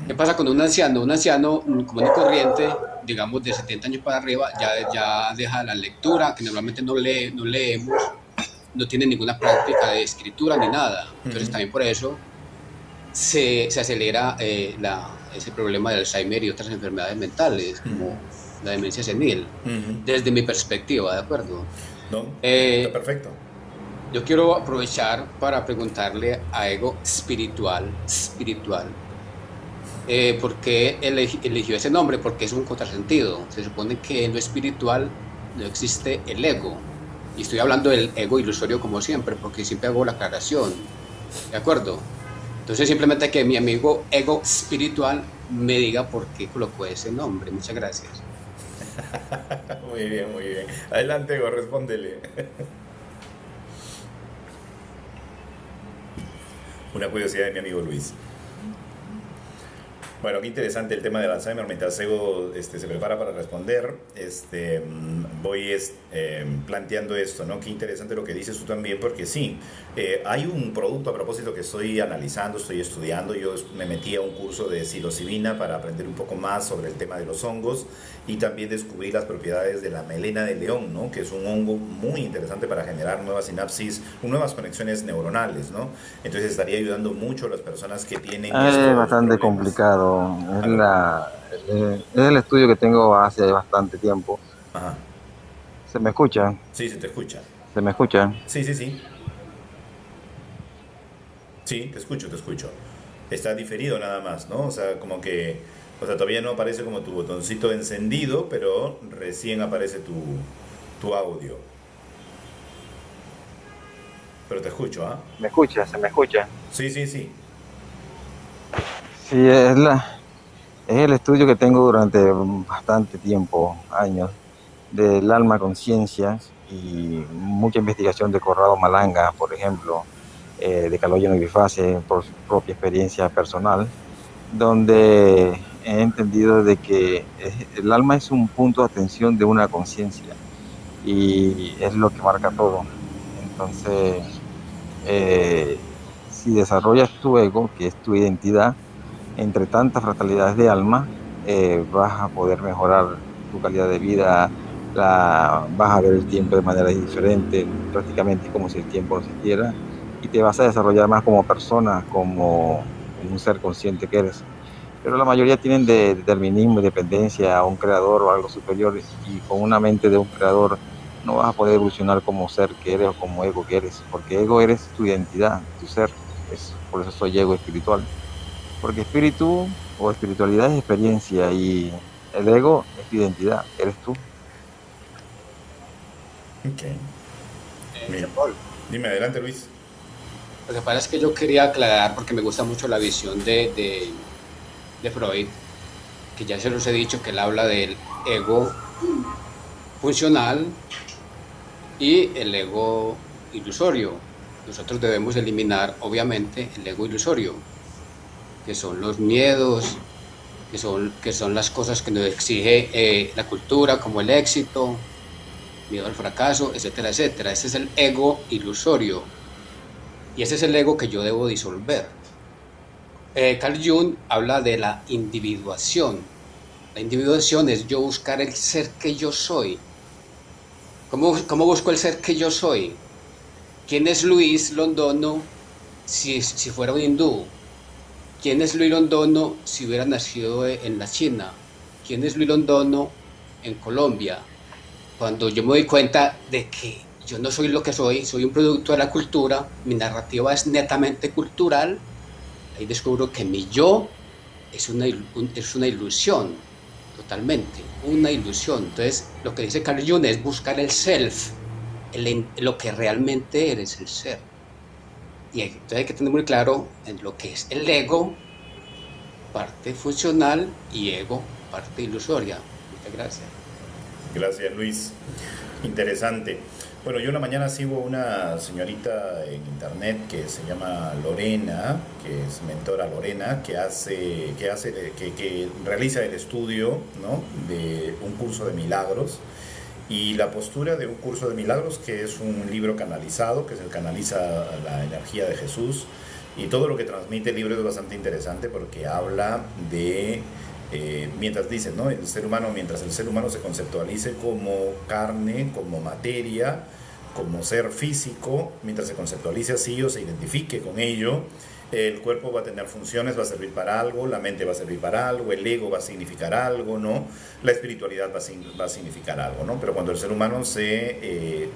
¿Qué pasa con un anciano? Un anciano común y corriente, digamos de 70 años para arriba, ya deja la lectura, que normalmente no leemos, no tiene ninguna práctica de escritura ni nada. Entonces también por eso se acelera ese problema del Alzheimer y otras enfermedades mentales, como la demencia senil, desde mi perspectiva, ¿de acuerdo? No, está perfecto. Yo quiero aprovechar para preguntarle a Ego espiritual, ¿por qué eligió ese nombre? Porque es un contrasentido. Se supone que en lo espiritual no existe el ego. Y estoy hablando del ego ilusorio como siempre, porque siempre hago la aclaración, ¿de acuerdo? Entonces simplemente que mi amigo Ego espiritual me diga por qué colocó ese nombre. Muchas gracias. Muy bien, muy bien. Adelante, Ego, respóndele. Una curiosidad de mi amigo Luis. Bueno, qué interesante el tema del Alzheimer. Mientras Ego se prepara para responder, voy planteando esto, ¿no? Qué interesante lo que dices tú también, porque sí, hay un producto a propósito que estoy analizando, estoy estudiando. Yo me metí a un curso de psilocibina para aprender un poco más sobre el tema de los hongos y también descubrí las propiedades de la melena de león, ¿no? Que es un hongo muy interesante para generar nuevas sinapsis, nuevas conexiones neuronales, ¿no? Entonces estaría ayudando mucho a las personas que tienen Es bastante problemas. complicado. Es el estudio que tengo hace bastante tiempo. Ajá. ¿Se me escucha? Sí, se te escucha. ¿Se me escucha? Sí, sí, sí. Sí, te escucho, te escucho. Está diferido nada más, ¿no? O sea, como que, o sea, todavía no aparece como tu botoncito encendido, pero recién aparece tu audio. Pero te escucho, ¿ah? ¿Me escucha? ¿Se me escucha? Sí, sí, sí. Sí, es el estudio que tengo durante bastante tiempo, años, del alma conciencia y mucha investigación de Corrado Malanga, por ejemplo, de Caloyo Griface, por su propia experiencia personal, donde he entendido de que el alma es un punto de atención de una conciencia y es lo que marca todo. Entonces, si desarrollas tu ego, que es tu identidad, entre tantas fatalidades de alma, vas a poder mejorar tu calidad de vida, vas a ver el tiempo de manera diferente, prácticamente como si el tiempo no existiera, y te vas a desarrollar más como persona, como un ser consciente que eres. Pero la mayoría tienen de determinismo y dependencia a un creador o algo superior, y con una mente de un creador no vas a poder evolucionar como ser que eres o como ego que eres, porque ego eres tu identidad, tu ser. Por eso soy ego espiritual. Porque espíritu o espiritualidad es experiencia y el ego es tu identidad, eres tú. Ok. Bien. Paul, Dime, adelante, Luis. lo que pasa es que yo quería aclarar, porque me gusta mucho la visión de Freud, que ya se los he dicho, que él habla del ego funcional y el ego ilusorio. Nosotros debemos eliminar, obviamente, el ego ilusorio, que son los miedos, que son las cosas que nos exige la cultura, como el éxito, miedo al fracaso, etcétera, etcétera. Ese es el ego ilusorio y ese es el ego que yo debo disolver. Carl Jung habla de la individuación. La individuación es yo buscar el ser que yo soy. ¿Cómo busco el ser que yo soy? ¿Quién es Luis Londono si fuera un hindú? ¿Quién es Luis Londono si hubiera nacido en la China? ¿Quién es Luis Londono en Colombia? Cuando yo me doy cuenta de que yo no soy lo que soy un producto de la cultura, mi narrativa es netamente cultural, ahí descubro que mi yo es una ilusión, totalmente, una ilusión. Entonces, lo que dice Carl Jung es buscar el self, lo que realmente eres, el ser. Y entonces hay que tener muy claro en lo que es el ego, parte funcional, y ego, parte ilusoria. Muchas gracias. Gracias, Luis. Interesante. Bueno, yo en la mañana sigo una señorita en internet que se llama Lorena, que es mentora Lorena, que realiza el estudio, ¿no?, de un curso de milagros. Y la postura de un curso de milagros, que es un libro canalizado, que se canaliza la energía de Jesús, y todo lo que transmite el libro es bastante interesante porque habla de, mientras dice, ¿no?, mientras el ser humano se conceptualice como carne, como materia, como ser físico, mientras se conceptualice así o se identifique con ello, el cuerpo va a tener funciones, va a servir para algo, la mente va a servir para algo, el ego va a significar algo, ¿no? La espiritualidad va a significar algo, ¿no? Pero cuando el ser humano se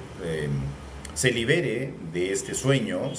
libere de este sueño,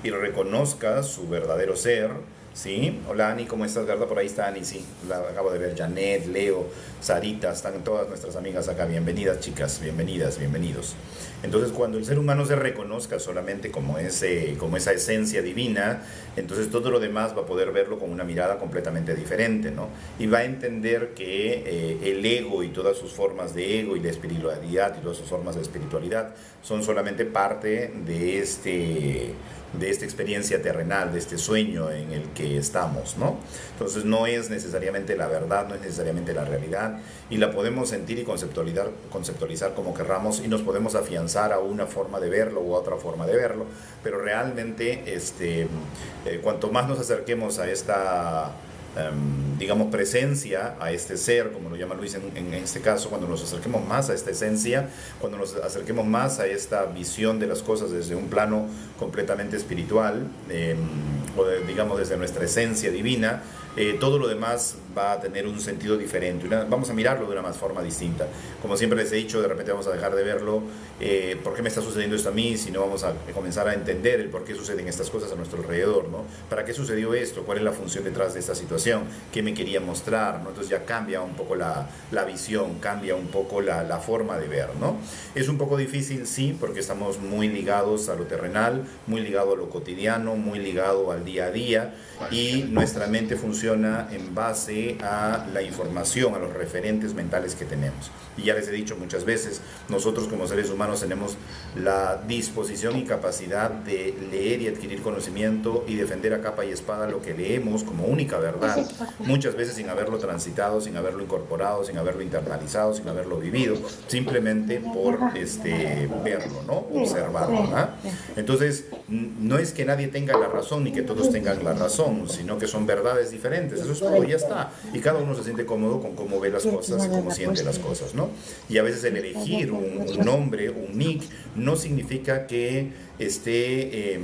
y reconozca su verdadero ser, ¿sí? Hola, Ani, ¿cómo estás? ¿Verdad? Por ahí está Ani, sí. La acabo de ver. Janet, Leo, Sarita, están todas nuestras amigas acá. Bienvenidas, chicas. Bienvenidas, bienvenidos. Entonces, cuando el ser humano se reconozca solamente como esa esencia divina, entonces todo lo demás va a poder verlo con una mirada completamente diferente, ¿no? Y va a entender que el ego y todas sus formas de ego y la espiritualidad y todas sus formas de espiritualidad son solamente parte de de esta experiencia terrenal, de este sueño en el que estamos, ¿no? Entonces no es necesariamente la verdad, no es necesariamente la realidad, y la podemos sentir y conceptualizar como querramos, y nos podemos afianzar a una forma de verlo u a otra forma de verlo, pero realmente cuanto más nos acerquemos a esta digamos, presencia, a este ser, como lo llama Luis en este caso, cuando nos acerquemos más a esta esencia, cuando nos acerquemos más a esta visión de las cosas desde un plano completamente espiritual, digamos desde nuestra esencia divina, todo lo demás va a tener un sentido diferente. Vamos a mirarlo de una más forma distinta. Como siempre les he dicho, de repente vamos a dejar de verlo, ¿por qué me está sucediendo esto a mí? Si no, vamos a comenzar a entender el por qué suceden estas cosas a nuestro alrededor, ¿no? ¿Para qué sucedió esto? ¿Cuál es la función detrás de esta situación? ¿Qué me quería mostrar? ¿No? Entonces ya cambia un poco la visión, cambia un poco la forma de ver, ¿no? Es un poco difícil, sí, porque estamos muy ligados a lo terrenal, muy ligado a lo cotidiano, muy ligado al día a día, y nuestra mente funciona en base a la información, a los referentes mentales que tenemos. Y ya les he dicho muchas veces, nosotros como seres humanos tenemos la disposición y capacidad de leer y adquirir conocimiento y defender a capa y espada lo que leemos como única verdad, muchas veces sin haberlo transitado, sin haberlo incorporado, sin haberlo internalizado, sin haberlo vivido, simplemente por verlo, ¿no? Observarlo, ¿no? Entonces, no es que nadie tenga la razón ni que todos tengan la razón, sino que son verdades diferentes, eso es todo, ya está. Y cada uno se siente cómodo con cómo ve las cosas y cómo siente las cosas, ¿no? Y a veces el elegir un nombre, un nick, no significa que esté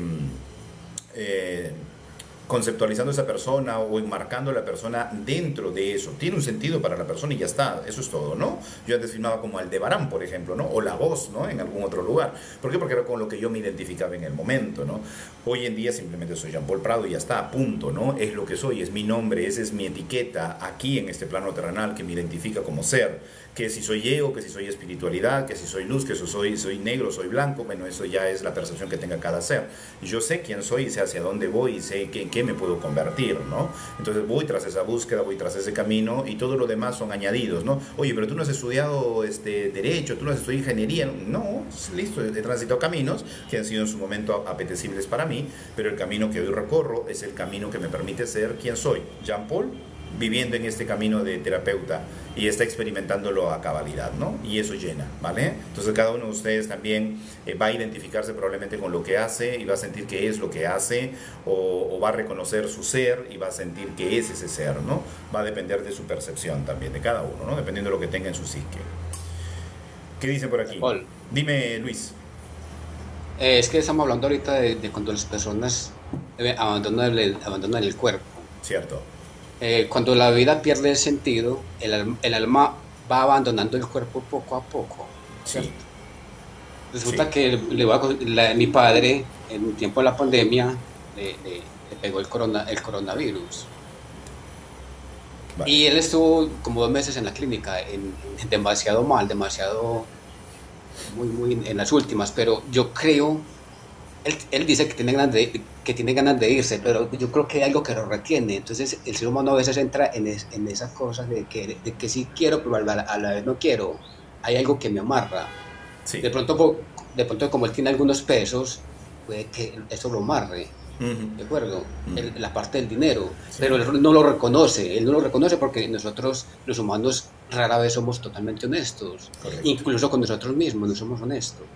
conceptualizando a esa persona o enmarcando a la persona dentro de eso. Tiene un sentido para la persona y ya está, eso es todo, ¿no? Yo antes filmaba como Aldebarán, por ejemplo, ¿no? O La Voz, ¿no? En algún otro lugar. ¿Por qué? Porque era con lo que yo me identificaba en el momento, ¿no? Hoy en día simplemente soy Jean Paul Prado y ya está, punto, ¿no? Es lo que soy, es mi nombre, esa es mi etiqueta aquí en este plano terrenal que me identifica como ser. Que si soy ego, que si soy espiritualidad, que si soy luz, que si soy negro, soy blanco, bueno, eso ya es la percepción que tenga cada ser. Yo sé quién soy y sé hacia dónde voy y sé en qué me puedo convertir, ¿no? Entonces voy tras esa búsqueda, voy tras ese camino y todo lo demás son añadidos, ¿no? Oye, pero tú no has estudiado Derecho, tú no has estudiado Ingeniería. No, listo, he transitado caminos que han sido en su momento apetecibles para mí, pero el camino que hoy recorro es el camino que me permite ser quien soy, Jean Paul, viviendo en este camino de terapeuta y está experimentándolo a cabalidad, ¿no? Y eso llena, ¿vale? Entonces cada uno de ustedes también va a identificarse probablemente con lo que hace y va a sentir que es lo que hace o va a reconocer su ser y va a sentir que es ese ser, ¿no? Va a depender de su percepción también, de cada uno, ¿no? Dependiendo de lo que tenga en su psique. ¿Qué dicen por aquí? Paul. Dime, Luis. Es que estamos hablando ahorita de cuando las personas abandonan el cuerpo. Cierto. Cuando la vida pierde el sentido, el alma va abandonando el cuerpo poco a poco, ¿cierto? Sí. Resulta sí. Que mi padre, en un tiempo de la pandemia, le pegó el coronavirus. Vale. Y él estuvo como 2 meses en la clínica, demasiado mal, muy en las últimas, pero yo creo, él dice que tiene ganas de irse, pero yo creo que hay algo que lo retiene. Entonces el ser humano a veces entra en esas cosas de que sí quiero, pero a la vez no quiero. Hay algo que me amarra. Sí. De pronto como él tiene algunos pesos, puede que eso lo amarre. ¿De acuerdo? La parte del dinero, sí. Pero él no lo reconoce porque nosotros los humanos rara vez somos totalmente honestos. Correcto. Incluso con nosotros mismos no somos honestos.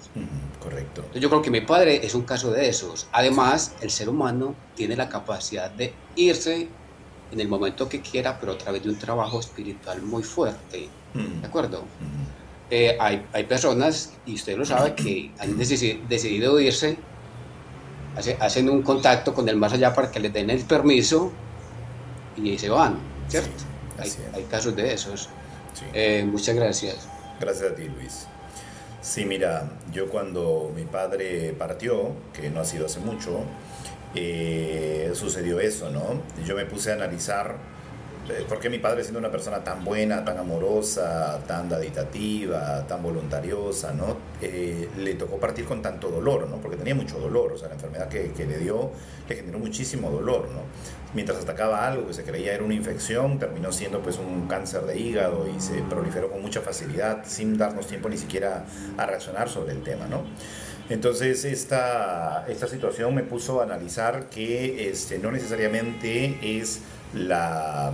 Correcto. Entonces yo creo que mi padre es un caso de esos. Además, el ser humano tiene la capacidad de irse en el momento que quiera, pero a través de un trabajo espiritual muy fuerte. ¿De acuerdo? Hay personas, y usted lo sabe, que han decidido irse, hacen un contacto con el más allá para que les den el permiso y se van, ¿cierto? Sí, hay casos de esos. Sí. Muchas gracias. Gracias a ti, Luis. Sí, mira, yo cuando mi padre partió, que no ha sido hace mucho, sucedió eso, ¿no? Yo me puse a analizar por qué mi padre, siendo una persona tan buena, tan amorosa, tan daditativa, tan voluntariosa, ¿no? Le tocó partir con tanto dolor, ¿no? Porque tenía mucho dolor, o sea, la enfermedad que le dio le generó muchísimo dolor, ¿no? Mientras atacaba algo que se creía era una infección, terminó siendo pues un cáncer de hígado y se proliferó con mucha facilidad, sin darnos tiempo ni siquiera a reaccionar sobre el tema, ¿no? Entonces esta situación me puso a analizar que no necesariamente es la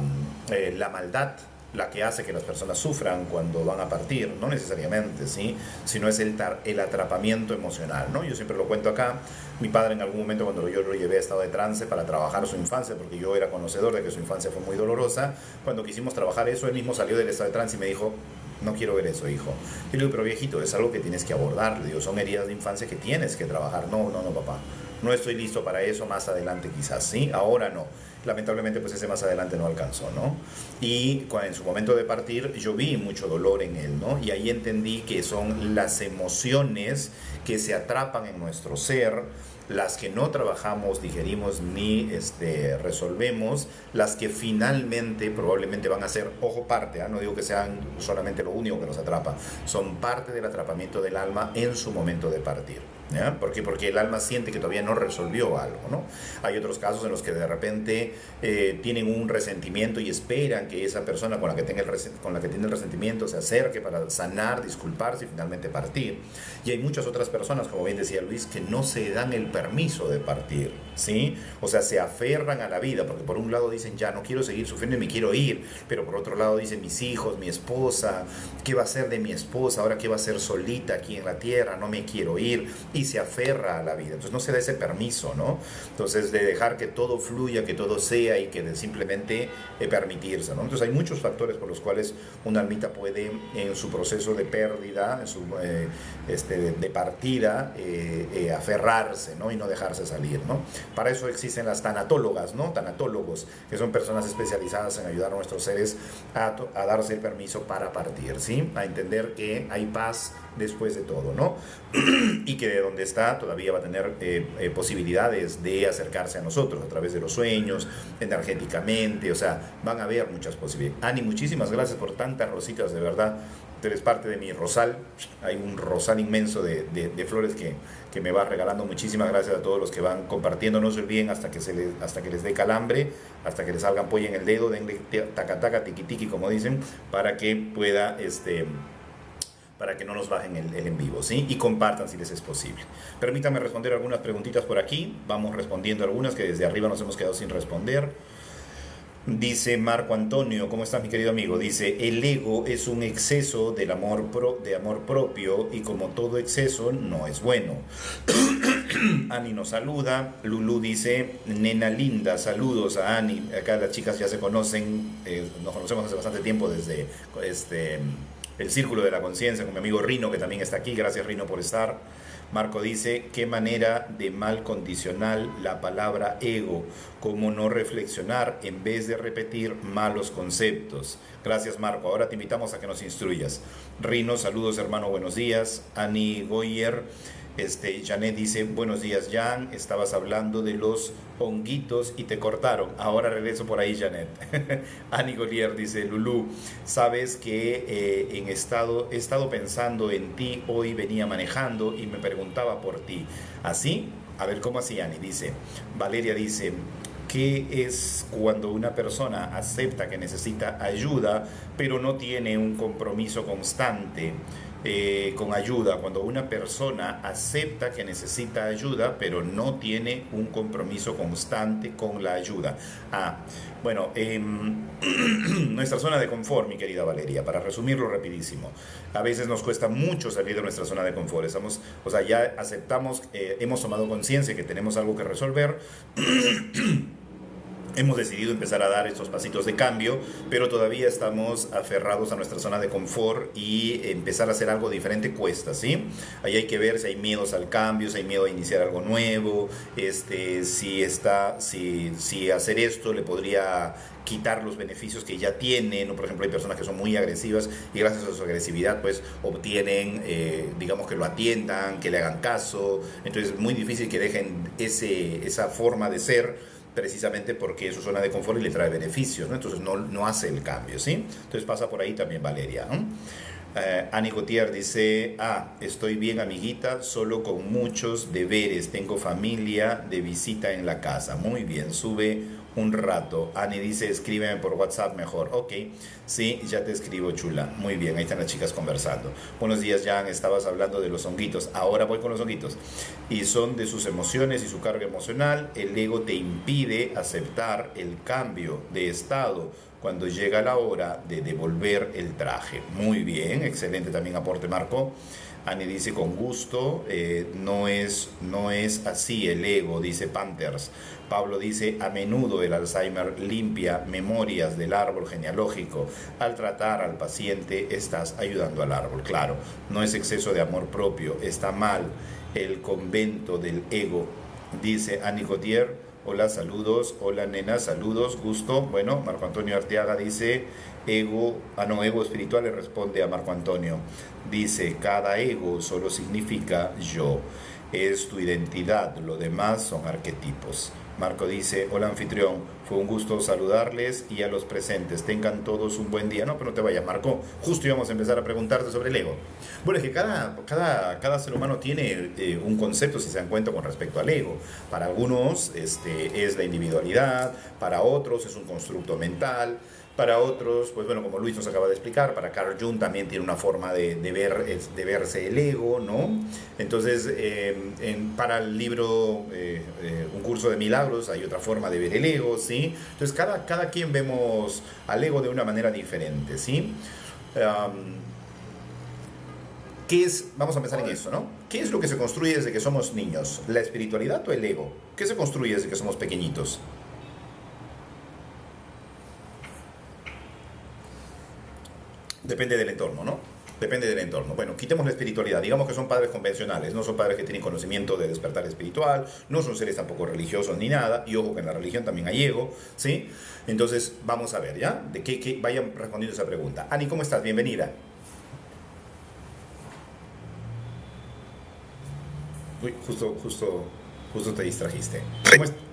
maldad la que hace que las personas sufran cuando van a partir, no necesariamente, ¿sí? Sino es el atrapamiento emocional, ¿no? Yo siempre lo cuento acá. Mi padre en algún momento, cuando yo lo llevé a estado de trance para trabajar su infancia, porque yo era conocedor de que su infancia fue muy dolorosa, cuando quisimos trabajar eso, él mismo salió del estado de trance y me dijo: no quiero ver eso, hijo. Y le digo: pero viejito, es algo que tienes que abordar. Le digo: son heridas de infancia que tienes que trabajar. No, papá. No estoy listo para eso, más adelante quizás, ¿sí? Ahora no. Lamentablemente, pues ese más adelante no alcanzó, ¿no? Y en su momento de partir, yo vi mucho dolor en él, ¿no? Y ahí entendí que son las emociones que se atrapan en nuestro ser, las que no trabajamos, digerimos ni resolvemos, las que finalmente probablemente van a ser, ojo, parte, no digo que sean solamente lo único que nos atrapa, son parte del atrapamiento del alma en su momento de partir. ¿Ya? ¿Por qué? Porque el alma siente que todavía no resolvió algo, ¿no? Hay otros casos en los que de repente tienen un resentimiento y esperan que esa persona con la que tiene el resentimiento se acerque para sanar, disculparse y finalmente partir. Y hay muchas otras personas, como bien decía Luis, que no se dan el permiso de partir, ¿sí? O sea, se aferran a la vida, porque por un lado dicen: ya no quiero seguir sufriendo y me quiero ir, pero por otro lado dicen: mis hijos, mi esposa, ¿qué va a ser de mi esposa? Ahora, ¿qué va a ser solita aquí en la tierra? No me quiero ir. Y se aferra a la vida, entonces no se da ese permiso, ¿no? Entonces, de dejar que todo fluya, que todo sea, y que de simplemente permitirse, ¿no? Entonces hay muchos factores por los cuales una almita puede, en su proceso de pérdida, en su de partida, aferrarse, ¿no? Y no dejarse salir, ¿no? Para eso existen las tanatólogas, ¿no? Tanatólogos, que son personas especializadas en ayudar a nuestros seres a darse el permiso para partir, ¿sí? A entender que hay paz después de todo, ¿no? Y que de donde está todavía va a tener posibilidades de acercarse a nosotros a través de los sueños, energéticamente, o sea, van a haber muchas posibilidades. Ani, muchísimas gracias por tantas rositas, de verdad. Tú eres parte de mi rosal. Hay un rosal inmenso de flores que me va regalando. Muchísimas gracias a todos los que van compartiendo. No se olviden hasta que les dé calambre, hasta que les salga ampolla en el dedo, denle taca taca, tiqui tiqui, como dicen, para que pueda para que no nos bajen el en vivo, ¿sí? Y compartan si les es posible. Permítanme responder algunas preguntitas por aquí. Vamos respondiendo algunas que desde arriba nos hemos quedado sin responder. Dice Marco Antonio: ¿cómo estás, mi querido amigo? Dice: el ego es un exceso de amor propio, y como todo exceso no es bueno. Ani nos saluda. Lulu dice: nena linda, saludos a Ani. Acá las chicas ya se conocen, nos conocemos hace bastante tiempo desde el Círculo de la Conciencia, con mi amigo Rino, que también está aquí. Gracias, Rino, por estar. Marco dice: qué manera de mal condicional la palabra ego, cómo no reflexionar en vez de repetir malos conceptos. Gracias, Marco. Ahora te invitamos a que nos instruyas. Rino, saludos, hermano, buenos días. Ani Goyer, Janet dice: buenos días, Jan, estabas hablando de los honguitos y te cortaron. Ahora regreso por ahí, Janet. Ani Golier dice: Lulú, sabes que he estado pensando en ti, hoy venía manejando y me preguntaba por ti. ¿Así? A ver, ¿cómo así, Ani? Dice, Valeria dice: ¿qué es cuando una persona acepta que necesita ayuda, pero no tiene un compromiso constante con ayuda? Cuando una persona acepta que necesita ayuda, pero no tiene un compromiso constante con la ayuda. Bueno, nuestra zona de confort, mi querida Valeria, para resumirlo rapidísimo, a veces nos cuesta mucho salir de nuestra zona de confort. Ya aceptamos, hemos tomado conciencia que tenemos algo que resolver. Hemos decidido empezar a dar estos pasitos de cambio, pero todavía estamos aferrados a nuestra zona de confort, y empezar a hacer algo diferente cuesta, ¿sí? Ahí hay que ver si hay miedos al cambio, si hay miedo a iniciar algo nuevo, si hacer esto le podría quitar los beneficios que ya tienen, ¿no? Por ejemplo, hay personas que son muy agresivas y gracias a su agresividad pues obtienen, digamos, que lo atiendan, que le hagan caso. Entonces es muy difícil que dejen esa forma de ser, precisamente porque es su zona de confort y le trae beneficios, ¿no? Entonces no hace el cambio, ¿sí? Entonces pasa por ahí también Valeria, ¿no? Ani Gautier dice: estoy bien, amiguita, solo con muchos deberes, tengo familia de visita en la casa. Muy bien, sube un rato. Ani dice, escríbeme por WhatsApp mejor. Ok, sí, ya te escribo, chula. Muy bien, ahí están las chicas conversando. Buenos días, Jan, estabas hablando de los honguitos. Ahora voy con los honguitos. Y son de sus emociones y su carga emocional. El ego te impide aceptar el cambio de estado cuando llega la hora de devolver el traje. Muy bien, excelente también aporte, Marco. Ani dice con gusto, no es así el ego, dice Panthers. Pablo dice, a menudo el Alzheimer limpia memorias del árbol genealógico. Al tratar al paciente estás ayudando al árbol. Claro, no es exceso de amor propio, está mal el convento del ego, dice Ani Gautier. Hola, saludos. Hola, nena, saludos. Gusto. Bueno, Marco Antonio Arteaga dice ego, ego espiritual, le responde a Marco Antonio. Dice, cada ego solo significa yo. Es tu identidad, lo demás son arquetipos. Marco dice, hola anfitrión, fue un gusto saludarles y a los presentes. Tengan todos un buen día. No, pero no te vayas, Marco. Justo íbamos a empezar a preguntarte sobre el ego. Bueno, es que cada ser humano tiene un concepto, si se dan cuenta, con respecto al ego. Para algunos es la individualidad, para otros es un constructo mental, para otros, pues bueno, como Luis nos acaba de explicar, para Carl Jung también tiene una forma de verse el ego, ¿no? Entonces, para el libro Un curso de milagros hay otra forma de ver el ego, ¿sí? Entonces, cada quien vemos al ego de una manera diferente, ¿sí? Vamos a empezar en eso, ¿no? ¿Qué es lo que se construye desde que somos niños? ¿La espiritualidad o el ego? ¿Qué se construye desde que somos pequeñitos? Depende del entorno, ¿no? Depende del entorno. Bueno, quitemos la espiritualidad. Digamos que son padres convencionales, no son padres que tienen conocimiento de despertar espiritual, no son seres tampoco religiosos ni nada, y ojo que en la religión también hay ego, ¿sí? Entonces, vamos a ver, ¿ya? Vayan respondiendo esa pregunta. Ani, ¿cómo estás? Bienvenida. Uy, justo te distrajiste.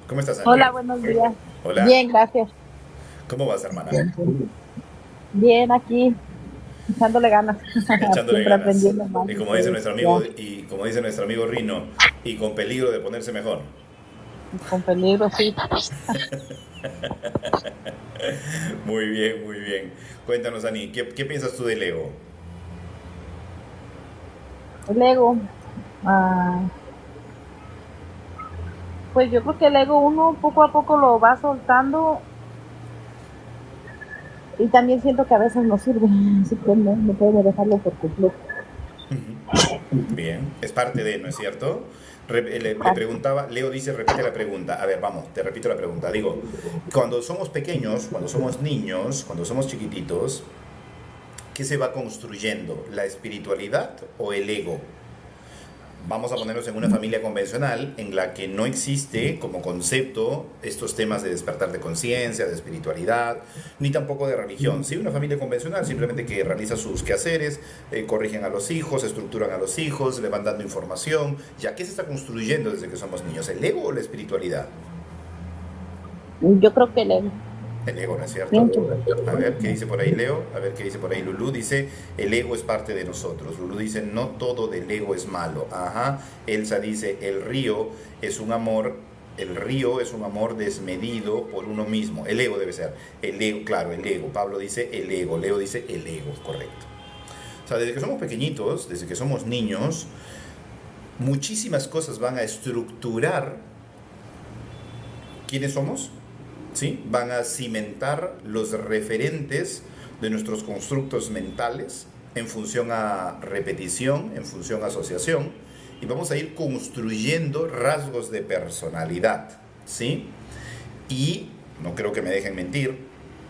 ¿Cómo estás, Ani? Hola, buenos días. Hola. Bien, gracias. ¿Cómo vas, hermana? Bien, aquí, echándole ganas. Echándole ganas. Aprendiendo más. Y como dice nuestro amigo Rino, y con peligro de ponerse mejor. Con peligro, sí. Muy bien, muy bien. Cuéntanos, Ani, ¿qué piensas tú del ego? El ego. Pues yo creo que el ego uno poco a poco lo va soltando. Y también siento que a veces no sirve, así que no puedo dejarlo por completo. Bien, es parte de, ¿no es cierto? Le preguntaba, Leo dice, repite la pregunta. A ver, vamos, te repito la pregunta. Digo, cuando somos pequeños, cuando somos niños, cuando somos chiquititos, ¿qué se va construyendo? ¿La espiritualidad o el ego? Vamos a ponernos en una familia convencional en la que no existe como concepto estos temas de despertar de conciencia, de espiritualidad, ni tampoco de religión. Sí, una familia convencional simplemente que realiza sus quehaceres, corrigen a los hijos, estructuran a los hijos, le van dando información. ¿Ya qué se está construyendo desde que somos niños? ¿El ego o la espiritualidad? Yo creo que el ego. El ego, ¿no es cierto? A ver, ¿qué dice por ahí Leo? A ver, ¿qué dice por ahí Lulú? Dice, el ego es parte de nosotros. Lulú dice, no todo del ego es malo. Ajá. Elsa dice, el río es un amor desmedido por uno mismo. El ego debe ser. El ego, claro, el ego. Pablo dice, el ego. Leo dice, el ego, correcto. O sea, desde que somos pequeñitos, desde que somos niños, muchísimas cosas van a estructurar quiénes somos. ¿Sí? Van a cimentar los referentes de nuestros constructos mentales en función a repetición, en función a asociación, y vamos a ir construyendo rasgos de personalidad, ¿sí? Y, no creo que me dejen mentir,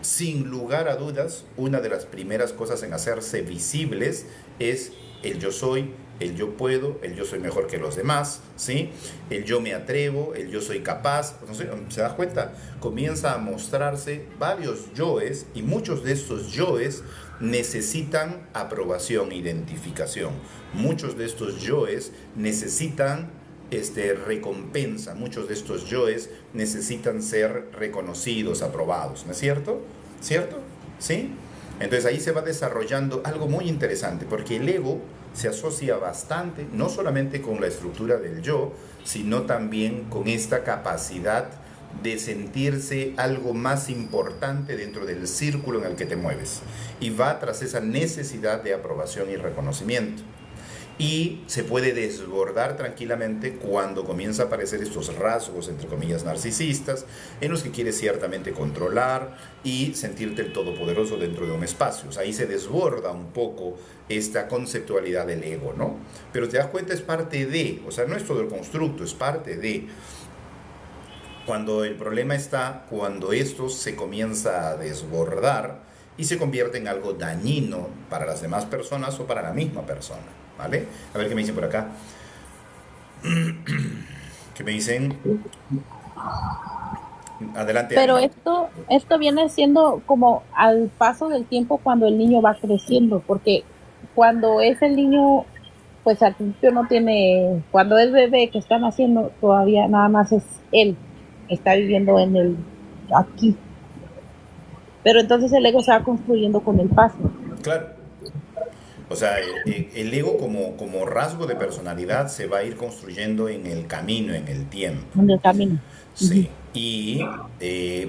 sin lugar a dudas, una de las primeras cosas en hacerse visibles es el yo soy, el yo puedo, el yo soy mejor que los demás, ¿sí? El yo me atrevo, el yo soy capaz. No sé, ¿se das cuenta? Comienza a mostrarse varios yoes y muchos de estos yoes necesitan aprobación, identificación. Muchos de estos yoes necesitan recompensa. Muchos de estos yoes necesitan ser reconocidos, aprobados. ¿No es cierto? ¿Cierto? ¿Sí? Entonces ahí se va desarrollando algo muy interesante, porque el ego se asocia bastante, no solamente con la estructura del yo, sino también con esta capacidad de sentirse algo más importante dentro del círculo en el que te mueves y va tras esa necesidad de aprobación y reconocimiento. Y se puede desbordar tranquilamente cuando comienza a aparecer estos rasgos, entre comillas, narcisistas, en los que quieres ciertamente controlar y sentirte el todopoderoso dentro de un espacio. O sea, ahí se desborda un poco esta conceptualidad del ego, ¿no? Pero te das cuenta, es parte de, o sea, no es todo el constructo, es parte de. Cuando el problema está, cuando esto se comienza a desbordar y se convierte en algo dañino para las demás personas o para la misma persona. ¿Vale? A ver qué me dicen por acá. ¿Qué me dicen? Adelante. Pero esto viene siendo como al paso del tiempo cuando el niño va creciendo, porque cuando es el niño, pues al principio no tiene, cuando es bebé que está naciendo, todavía nada más es él, está viviendo en el aquí. Pero entonces el ego se va construyendo con el paso. Claro. O sea, el ego como rasgo de personalidad se va a ir construyendo en el camino, en el tiempo. En el camino. Sí. Y,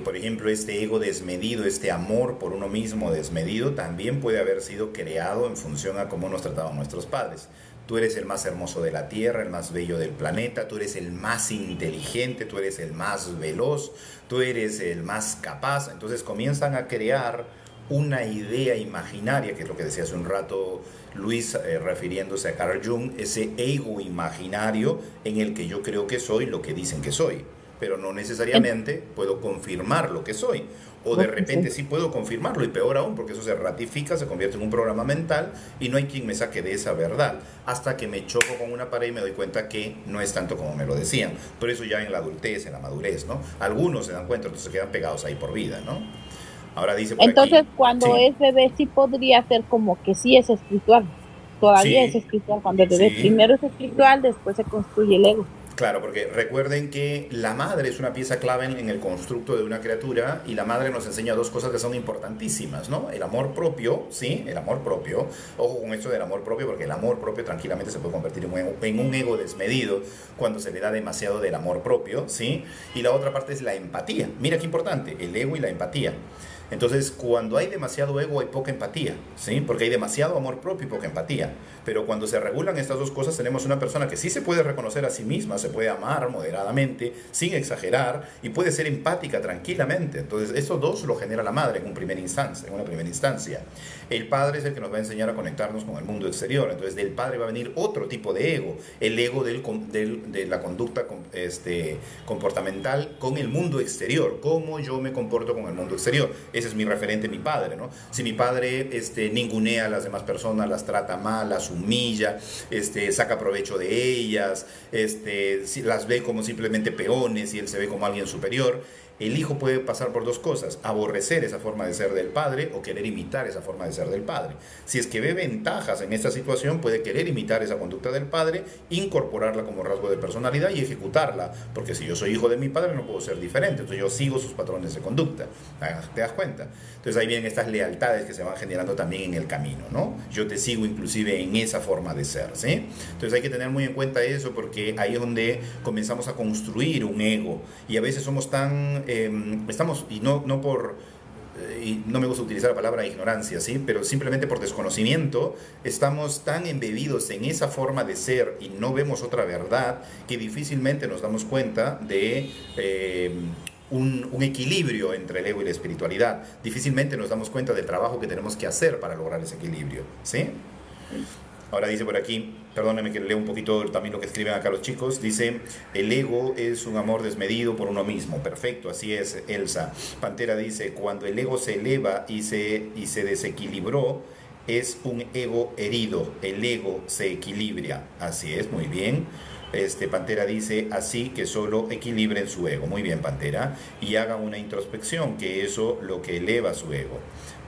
por ejemplo, este ego desmedido, este amor por uno mismo desmedido, también puede haber sido creado en función a cómo nos trataban nuestros padres. Tú eres el más hermoso de la tierra, el más bello del planeta, tú eres el más inteligente, tú eres el más veloz, tú eres el más capaz. Entonces comienzan a crear una idea imaginaria, que es lo que decía hace un rato Luis, refiriéndose a Carl Jung, ese ego imaginario en el que yo creo que soy lo que dicen que soy, pero no necesariamente puedo confirmar lo que soy, o de repente sí puedo confirmarlo, y peor aún, porque eso se ratifica, se convierte en un programa mental, y no hay quien me saque de esa verdad, hasta que me choco con una pared y me doy cuenta que no es tanto como me lo decían. Pero eso ya en la adultez, en la madurez, ¿no? Algunos se dan cuenta, entonces se quedan pegados ahí por vida, ¿no? Ahora dice por entonces aquí, cuando sí. es bebé sí podría ser como que sí es espiritual, todavía Sí, es espiritual cuando es bebé. sí. Primero es espiritual, después se construye el ego. Claro, porque recuerden que la madre es una pieza clave en el constructo de una criatura, y la madre nos enseña dos cosas que son importantísimas, ¿no? El amor propio, ¿sí? El amor propio. Ojo con esto del amor propio, porque el amor propio tranquilamente se puede convertir en un ego desmedido cuando se le da demasiado del amor propio, ¿sí? Y la otra parte es la empatía. Mira qué importante, el ego y la empatía. Entonces, cuando hay demasiado ego hay poca empatía, ¿sí? Porque hay demasiado amor propio y poca empatía. Pero cuando se regulan estas dos cosas, tenemos una persona que sí se puede reconocer a sí misma, se puede amar moderadamente, sin exagerar, y puede ser empática tranquilamente. Entonces, esos dos lo genera la madre en una primera instancia. El padre es el que nos va a enseñar a conectarnos con el mundo exterior. Entonces, del padre va a venir otro tipo de ego, el ego de la conducta comportamental con el mundo exterior, cómo yo me comporto con el mundo exterior. Ese es mi referente, mi padre, ¿no? Si mi padre ningunea a las demás personas, las trata mal, las humilla, saca provecho de ellas, si las ve como simplemente peones y él se ve como alguien superior, el hijo puede pasar por dos cosas: aborrecer esa forma de ser del padre o querer imitar esa forma de ser del padre. Si es que ve ventajas en esta situación, puede querer imitar esa conducta del padre, incorporarla como rasgo de personalidad y ejecutarla, porque si yo soy hijo de mi padre no puedo ser diferente, entonces yo sigo sus patrones de conducta. ¿Te das cuenta? Entonces ahí vienen estas lealtades que se van generando también en el camino, ¿no? Yo te sigo inclusive en esa forma de ser, ¿sí? Entonces hay que tener muy en cuenta eso, porque ahí es donde comenzamos a construir un ego, y a veces somos tan estamos, y no me gusta utilizar la palabra ignorancia, ¿sí? Pero simplemente por desconocimiento estamos tan embebidos en esa forma de ser y no vemos otra verdad, que difícilmente nos damos cuenta de un equilibrio entre el ego y la espiritualidad. Difícilmente nos damos cuenta del trabajo que tenemos que hacer para lograr ese equilibrio, ¿sí? Ahora dice por aquí, perdónenme que leo un poquito también lo que escriben acá los chicos. Dice, el ego es un amor desmedido por uno mismo. Perfecto, así es, Elsa. Pantera dice, cuando el ego se eleva y se desequilibró, es un ego herido. El ego se equilibra. Así es, muy bien. Pantera dice, así que solo equilibren su ego. Muy bien, Pantera. Y hagan una introspección, que eso lo que eleva su ego.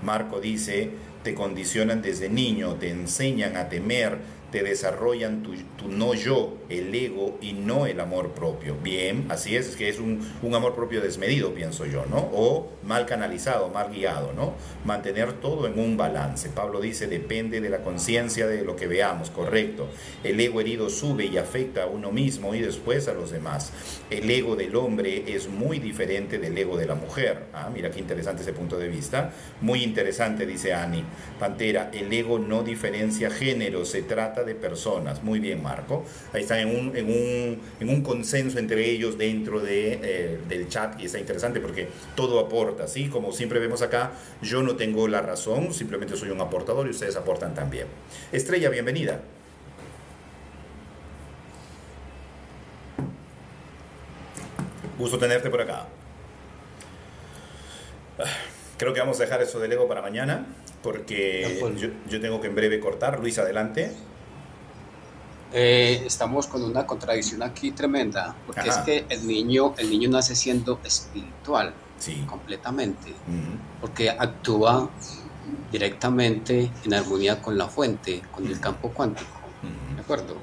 Marco dice, te condicionan desde niño, te enseñan a temer, te desarrollan tu no yo, el ego y no el amor propio. Bien, así es que es un amor propio desmedido, pienso yo, ¿no? O mal canalizado, mal guiado, ¿no? Mantener todo en un balance. Pablo dice, depende de la conciencia de lo que veamos, correcto. El ego herido sube y afecta a uno mismo y después a los demás. El ego del hombre es muy diferente del ego de la mujer. Ah, mira qué interesante ese punto de vista. Muy interesante, dice Ani Pantera. El ego no diferencia género, se trata de personas. Muy bien, Marco. Ahí están en un consenso entre ellos dentro del chat, y está interesante porque todo aporta, ¿sí? Como siempre vemos acá, yo no tengo la razón, simplemente soy un aportador y ustedes aportan también. Estrella, bienvenida. Gusto tenerte por acá. Creo que vamos a dejar eso del ego para mañana, porque yo tengo que en breve cortar. Luis, adelante. Estamos con una contradicción aquí tremenda, porque es que el niño nace siendo espiritual, sí, completamente, porque actúa directamente en armonía con la fuente, con el campo cuántico, ¿de acuerdo?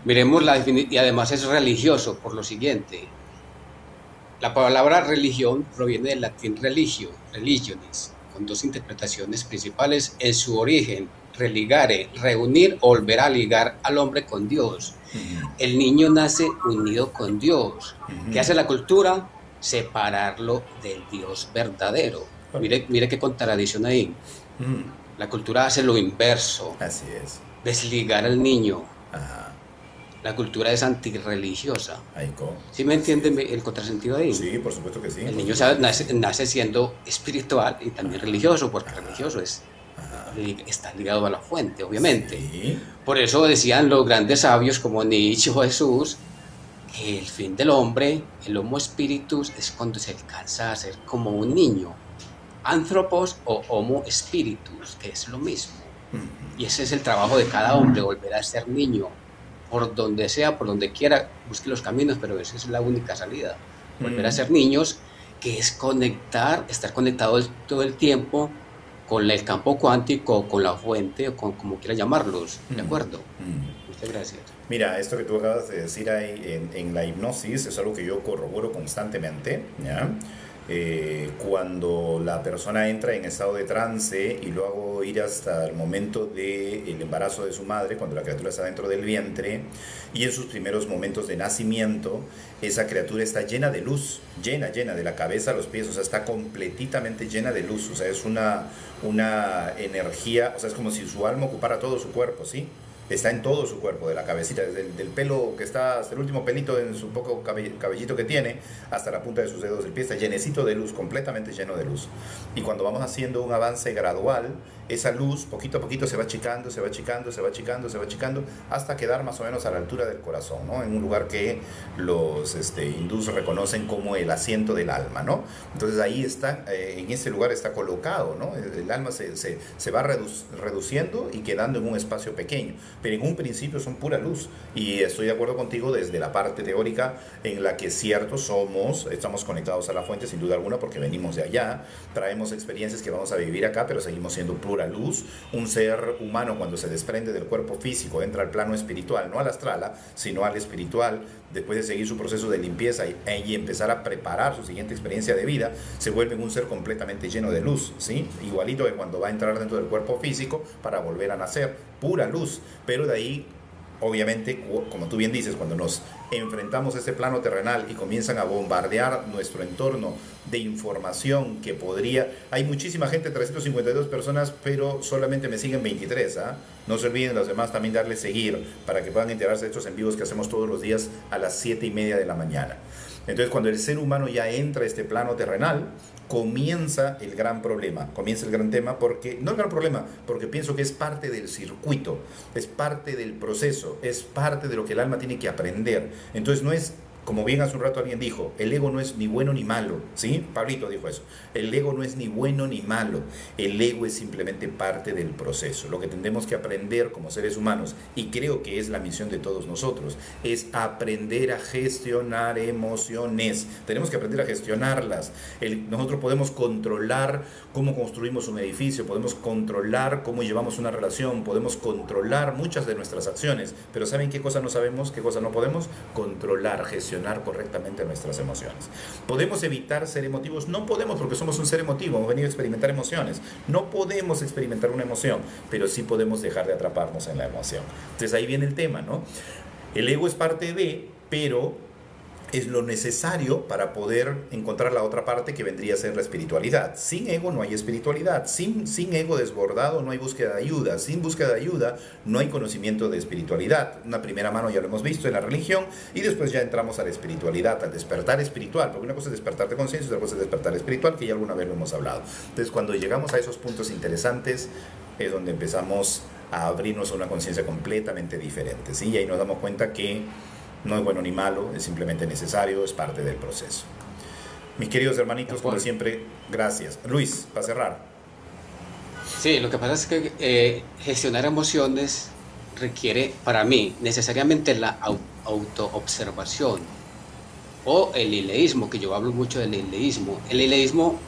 Miremos la definición, y además es religioso por lo siguiente. La palabra religión proviene del latín religio, religionis, con dos interpretaciones principales en su origen: religare, reunir o volver a ligar al hombre con Dios. El niño nace unido con Dios. ¿Qué hace la cultura? Separarlo del Dios verdadero. Mire qué contradicción ahí. La cultura hace lo inverso. Así es. Desligar al niño. La cultura es antirreligiosa. ¿Sí me entienden el contrasentido ahí? Sí, por supuesto que sí. El niño nace siendo espiritual y también religioso, porque religioso está ligado a la fuente, obviamente. Sí. Por eso decían los grandes sabios como Nietzsche o Jesús, que el fin del hombre, el homo spiritus, es cuando se alcanza a ser como un niño. Anthropos o homo spiritus, que es lo mismo. Y ese es el trabajo de cada hombre, volver a ser niño. Por donde sea, por donde quiera, busque los caminos, pero esa es la única salida. Volver a ser niños, que es estar conectado todo el tiempo con el campo cuántico, con la fuente, o con como quiera llamarlos, ¿de acuerdo? Muchas gracias. Mira, esto que tú acabas de decir ahí en la hipnosis es algo que yo corroboro constantemente, ¿ya? Cuando la persona entra en estado de trance, y lo hago ir hasta el momento del embarazo de su madre, cuando la criatura está dentro del vientre, y en sus primeros momentos de nacimiento, esa criatura está llena de luz, llena de la cabeza a los pies, o sea, está completamente llena de luz, o sea, es una energía, o sea, es como si su alma ocupara todo su cuerpo, ¿sí? Está en todo su cuerpo, de la cabecita, desde el pelo que está hasta el último pelito en su poco cabellito que tiene, hasta la punta de sus dedos del pie, está llenecito de luz, completamente lleno de luz. Y cuando vamos haciendo un avance gradual, esa luz poquito a poquito se va achicando, se va achicando, se va achicando, se va achicando, hasta quedar más o menos a la altura del corazón, ¿no? En un lugar que los hindús reconocen como el asiento del alma, ¿no? Entonces ahí está, en ese lugar está colocado, ¿no? El alma se va reduciendo y quedando en un espacio pequeño, pero en un principio son pura luz. Y estoy de acuerdo contigo desde la parte teórica, en la que cierto estamos conectados a la fuente sin duda alguna, porque venimos de allá, traemos experiencias que vamos a vivir acá, pero seguimos siendo pura luz. Un ser humano, cuando se desprende del cuerpo físico, entra al plano espiritual, no al astral, sino al espiritual, después de seguir su proceso de limpieza y empezar a preparar su siguiente experiencia de vida, se vuelve un ser completamente lleno de luz, ¿sí? Igualito que cuando va a entrar dentro del cuerpo físico para volver a nacer, pura luz. Pero de ahí, obviamente, como tú bien dices, cuando nos enfrentamos a este plano terrenal y comienzan a bombardear nuestro entorno de información que podría... Hay muchísima gente, 352 personas, pero solamente me siguen 23, ¿ah? No se olviden los demás también darle seguir para que puedan enterarse de estos en vivos que hacemos todos los días a las 7:30 de la mañana. Entonces, cuando el ser humano ya entra a este plano terrenal, comienza el gran problema, comienza el gran tema, porque, no el gran problema, porque pienso que es parte del circuito, es parte del proceso, es parte de lo que el alma tiene que aprender. Entonces no es como bien hace un rato alguien dijo, el ego no es ni bueno ni malo, ¿sí? Pablito dijo eso. El ego no es ni bueno ni malo. El ego es simplemente parte del proceso. Lo que tendremos que aprender como seres humanos, y creo que es la misión de todos nosotros, es aprender a gestionar emociones. Tenemos que aprender a gestionarlas. Nosotros podemos controlar cómo construimos un edificio, podemos controlar cómo llevamos una relación, podemos controlar muchas de nuestras acciones, pero ¿saben qué cosa no sabemos? ¿Qué cosa no podemos? Controlar, gestionar correctamente nuestras emociones. ¿Podemos evitar ser emotivos? No podemos, porque somos un ser emotivo, hemos venido a experimentar emociones. No podemos experimentar una emoción, pero sí podemos dejar de atraparnos en la emoción. Entonces ahí viene el tema, ¿no? El ego es parte de, pero es lo necesario para poder encontrar la otra parte que vendría a ser la espiritualidad. Sin ego no hay espiritualidad, sin ego desbordado no hay búsqueda de ayuda, sin búsqueda de ayuda no hay conocimiento de espiritualidad. Una primera mano ya lo hemos visto en la religión y después ya entramos a la espiritualidad, al despertar espiritual, porque una cosa es despertar de conciencia y otra cosa es despertar espiritual, que ya alguna vez lo hemos hablado. Entonces cuando llegamos a esos puntos interesantes es donde empezamos a abrirnos a una conciencia completamente diferente, ¿sí? Y ahí nos damos cuenta que no es bueno ni malo, es simplemente necesario, es parte del proceso. Mis queridos hermanitos, como siempre, gracias. Luis, para cerrar. Sí, lo que pasa es que gestionar emociones requiere, para mí, necesariamente la autoobservación o el ileísmo, que yo hablo mucho del ileísmo. El ileísmo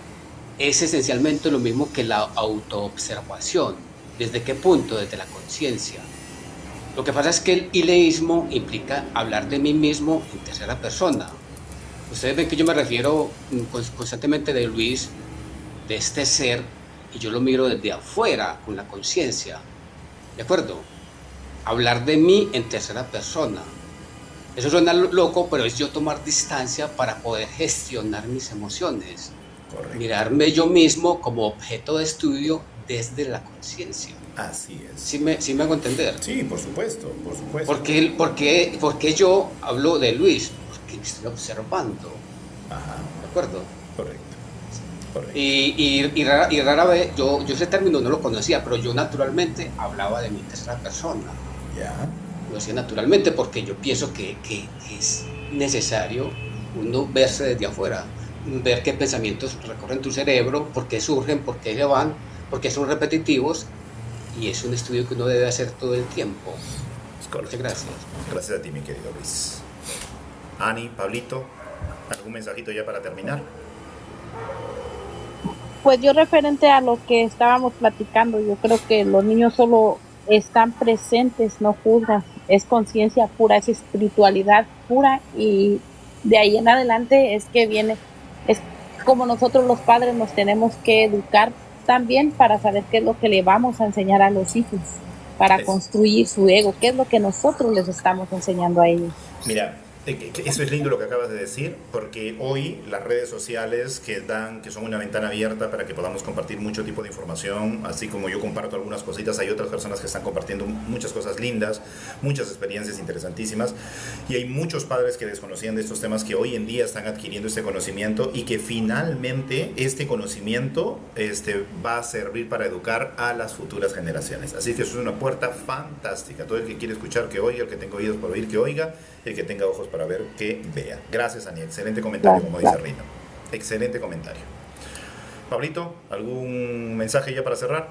es esencialmente lo mismo que la autoobservación. ¿Desde qué punto? Desde la conciencia. Lo que pasa es que el ileísmo implica hablar de mí mismo en tercera persona. Ustedes ven que yo me refiero constantemente de Luis, de este ser, y yo lo miro desde afuera, con la conciencia. ¿De acuerdo? Hablar de mí en tercera persona. Eso suena loco, pero es yo tomar distancia para poder gestionar mis emociones. Correcto. Mirarme yo mismo como objeto de estudio desde la conciencia. Así es. ¿Sí me hago entender? Sí, por supuesto, por supuesto. Porque yo hablo de Luis, porque me estoy observando. Ajá. ¿De acuerdo? Correcto. Correcto. Y rara vez, yo ese término no lo conocía, pero yo naturalmente hablaba de mi tercera persona. Ya. Lo hacía naturalmente porque yo pienso que es necesario uno verse desde afuera, ver qué pensamientos recorren tu cerebro, por qué surgen, por qué se van, por qué son repetitivos. Y es un estudio que uno debe hacer todo el tiempo. Muchas gracias. Gracias a ti, mi querido Luis. Ani, Pablito, ¿algún mensajito ya para terminar? Pues yo referente a lo que estábamos platicando, yo creo que los niños solo están presentes, no juzgan, es conciencia pura, es espiritualidad pura y de ahí en adelante es que viene, es como nosotros los padres nos tenemos que educar también para saber qué es lo que le vamos a enseñar a los hijos, para construir su ego, qué es lo que nosotros les estamos enseñando a ellos. Mira, eso es lindo lo que acabas de decir, porque hoy las redes sociales que son una ventana abierta para que podamos compartir mucho tipo de información, así como yo comparto algunas cositas, hay otras personas que están compartiendo muchas cosas lindas, muchas experiencias interesantísimas, y hay muchos padres que desconocían de estos temas que hoy en día están adquiriendo este conocimiento y que finalmente este conocimiento va a servir para educar a las futuras generaciones. Así que eso es una puerta fantástica. Todo el que quiere escuchar, que oiga; el que tenga oídos para oír, que oiga; el que tenga ojos para ver, que vea. Gracias, Ani. Excelente comentario, como dice Rino. Excelente comentario. Pablito, ¿algún mensaje ya para cerrar?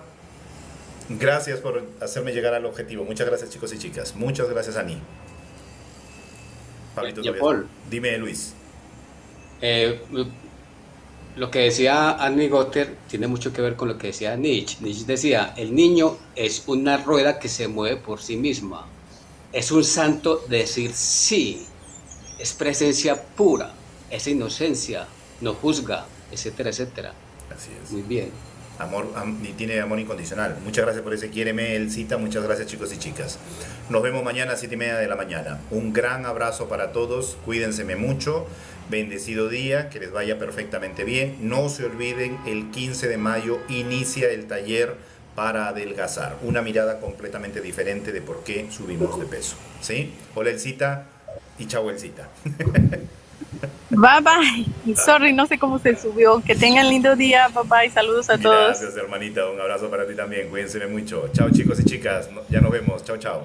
Gracias por hacerme llegar al objetivo. Muchas gracias, chicos y chicas. Muchas gracias, Ani. Pablito, Paul, dime, Luis. Lo que decía Annie Gotter tiene mucho que ver con lo que decía Nietzsche. Nietzsche decía, el niño es una rueda que se mueve por sí misma. Es un santo decir sí, es presencia pura, es inocencia, no juzga, etcétera, etcétera. Así es. Muy bien. Y tiene amor incondicional. Muchas gracias por ese quiéreme, el cita. Muchas gracias, chicos y chicas. Nos vemos mañana a 7:30 de la mañana. Un gran abrazo para todos. Cuídense mucho. Bendecido día. Que les vaya perfectamente bien. No se olviden, el 15 de mayo inicia el taller para adelgazar. Una mirada completamente diferente de por qué subimos de peso. ¿Sí? Hola, Elcita. Y chao, Elcita. Bye bye. Sorry, no sé cómo se subió. Que tengan lindo día. Bye bye. Saludos a todos. Gracias, hermanita. Un abrazo para ti también. Cuídense mucho. Chao, chicos y chicas. Ya nos vemos. Chao, chao.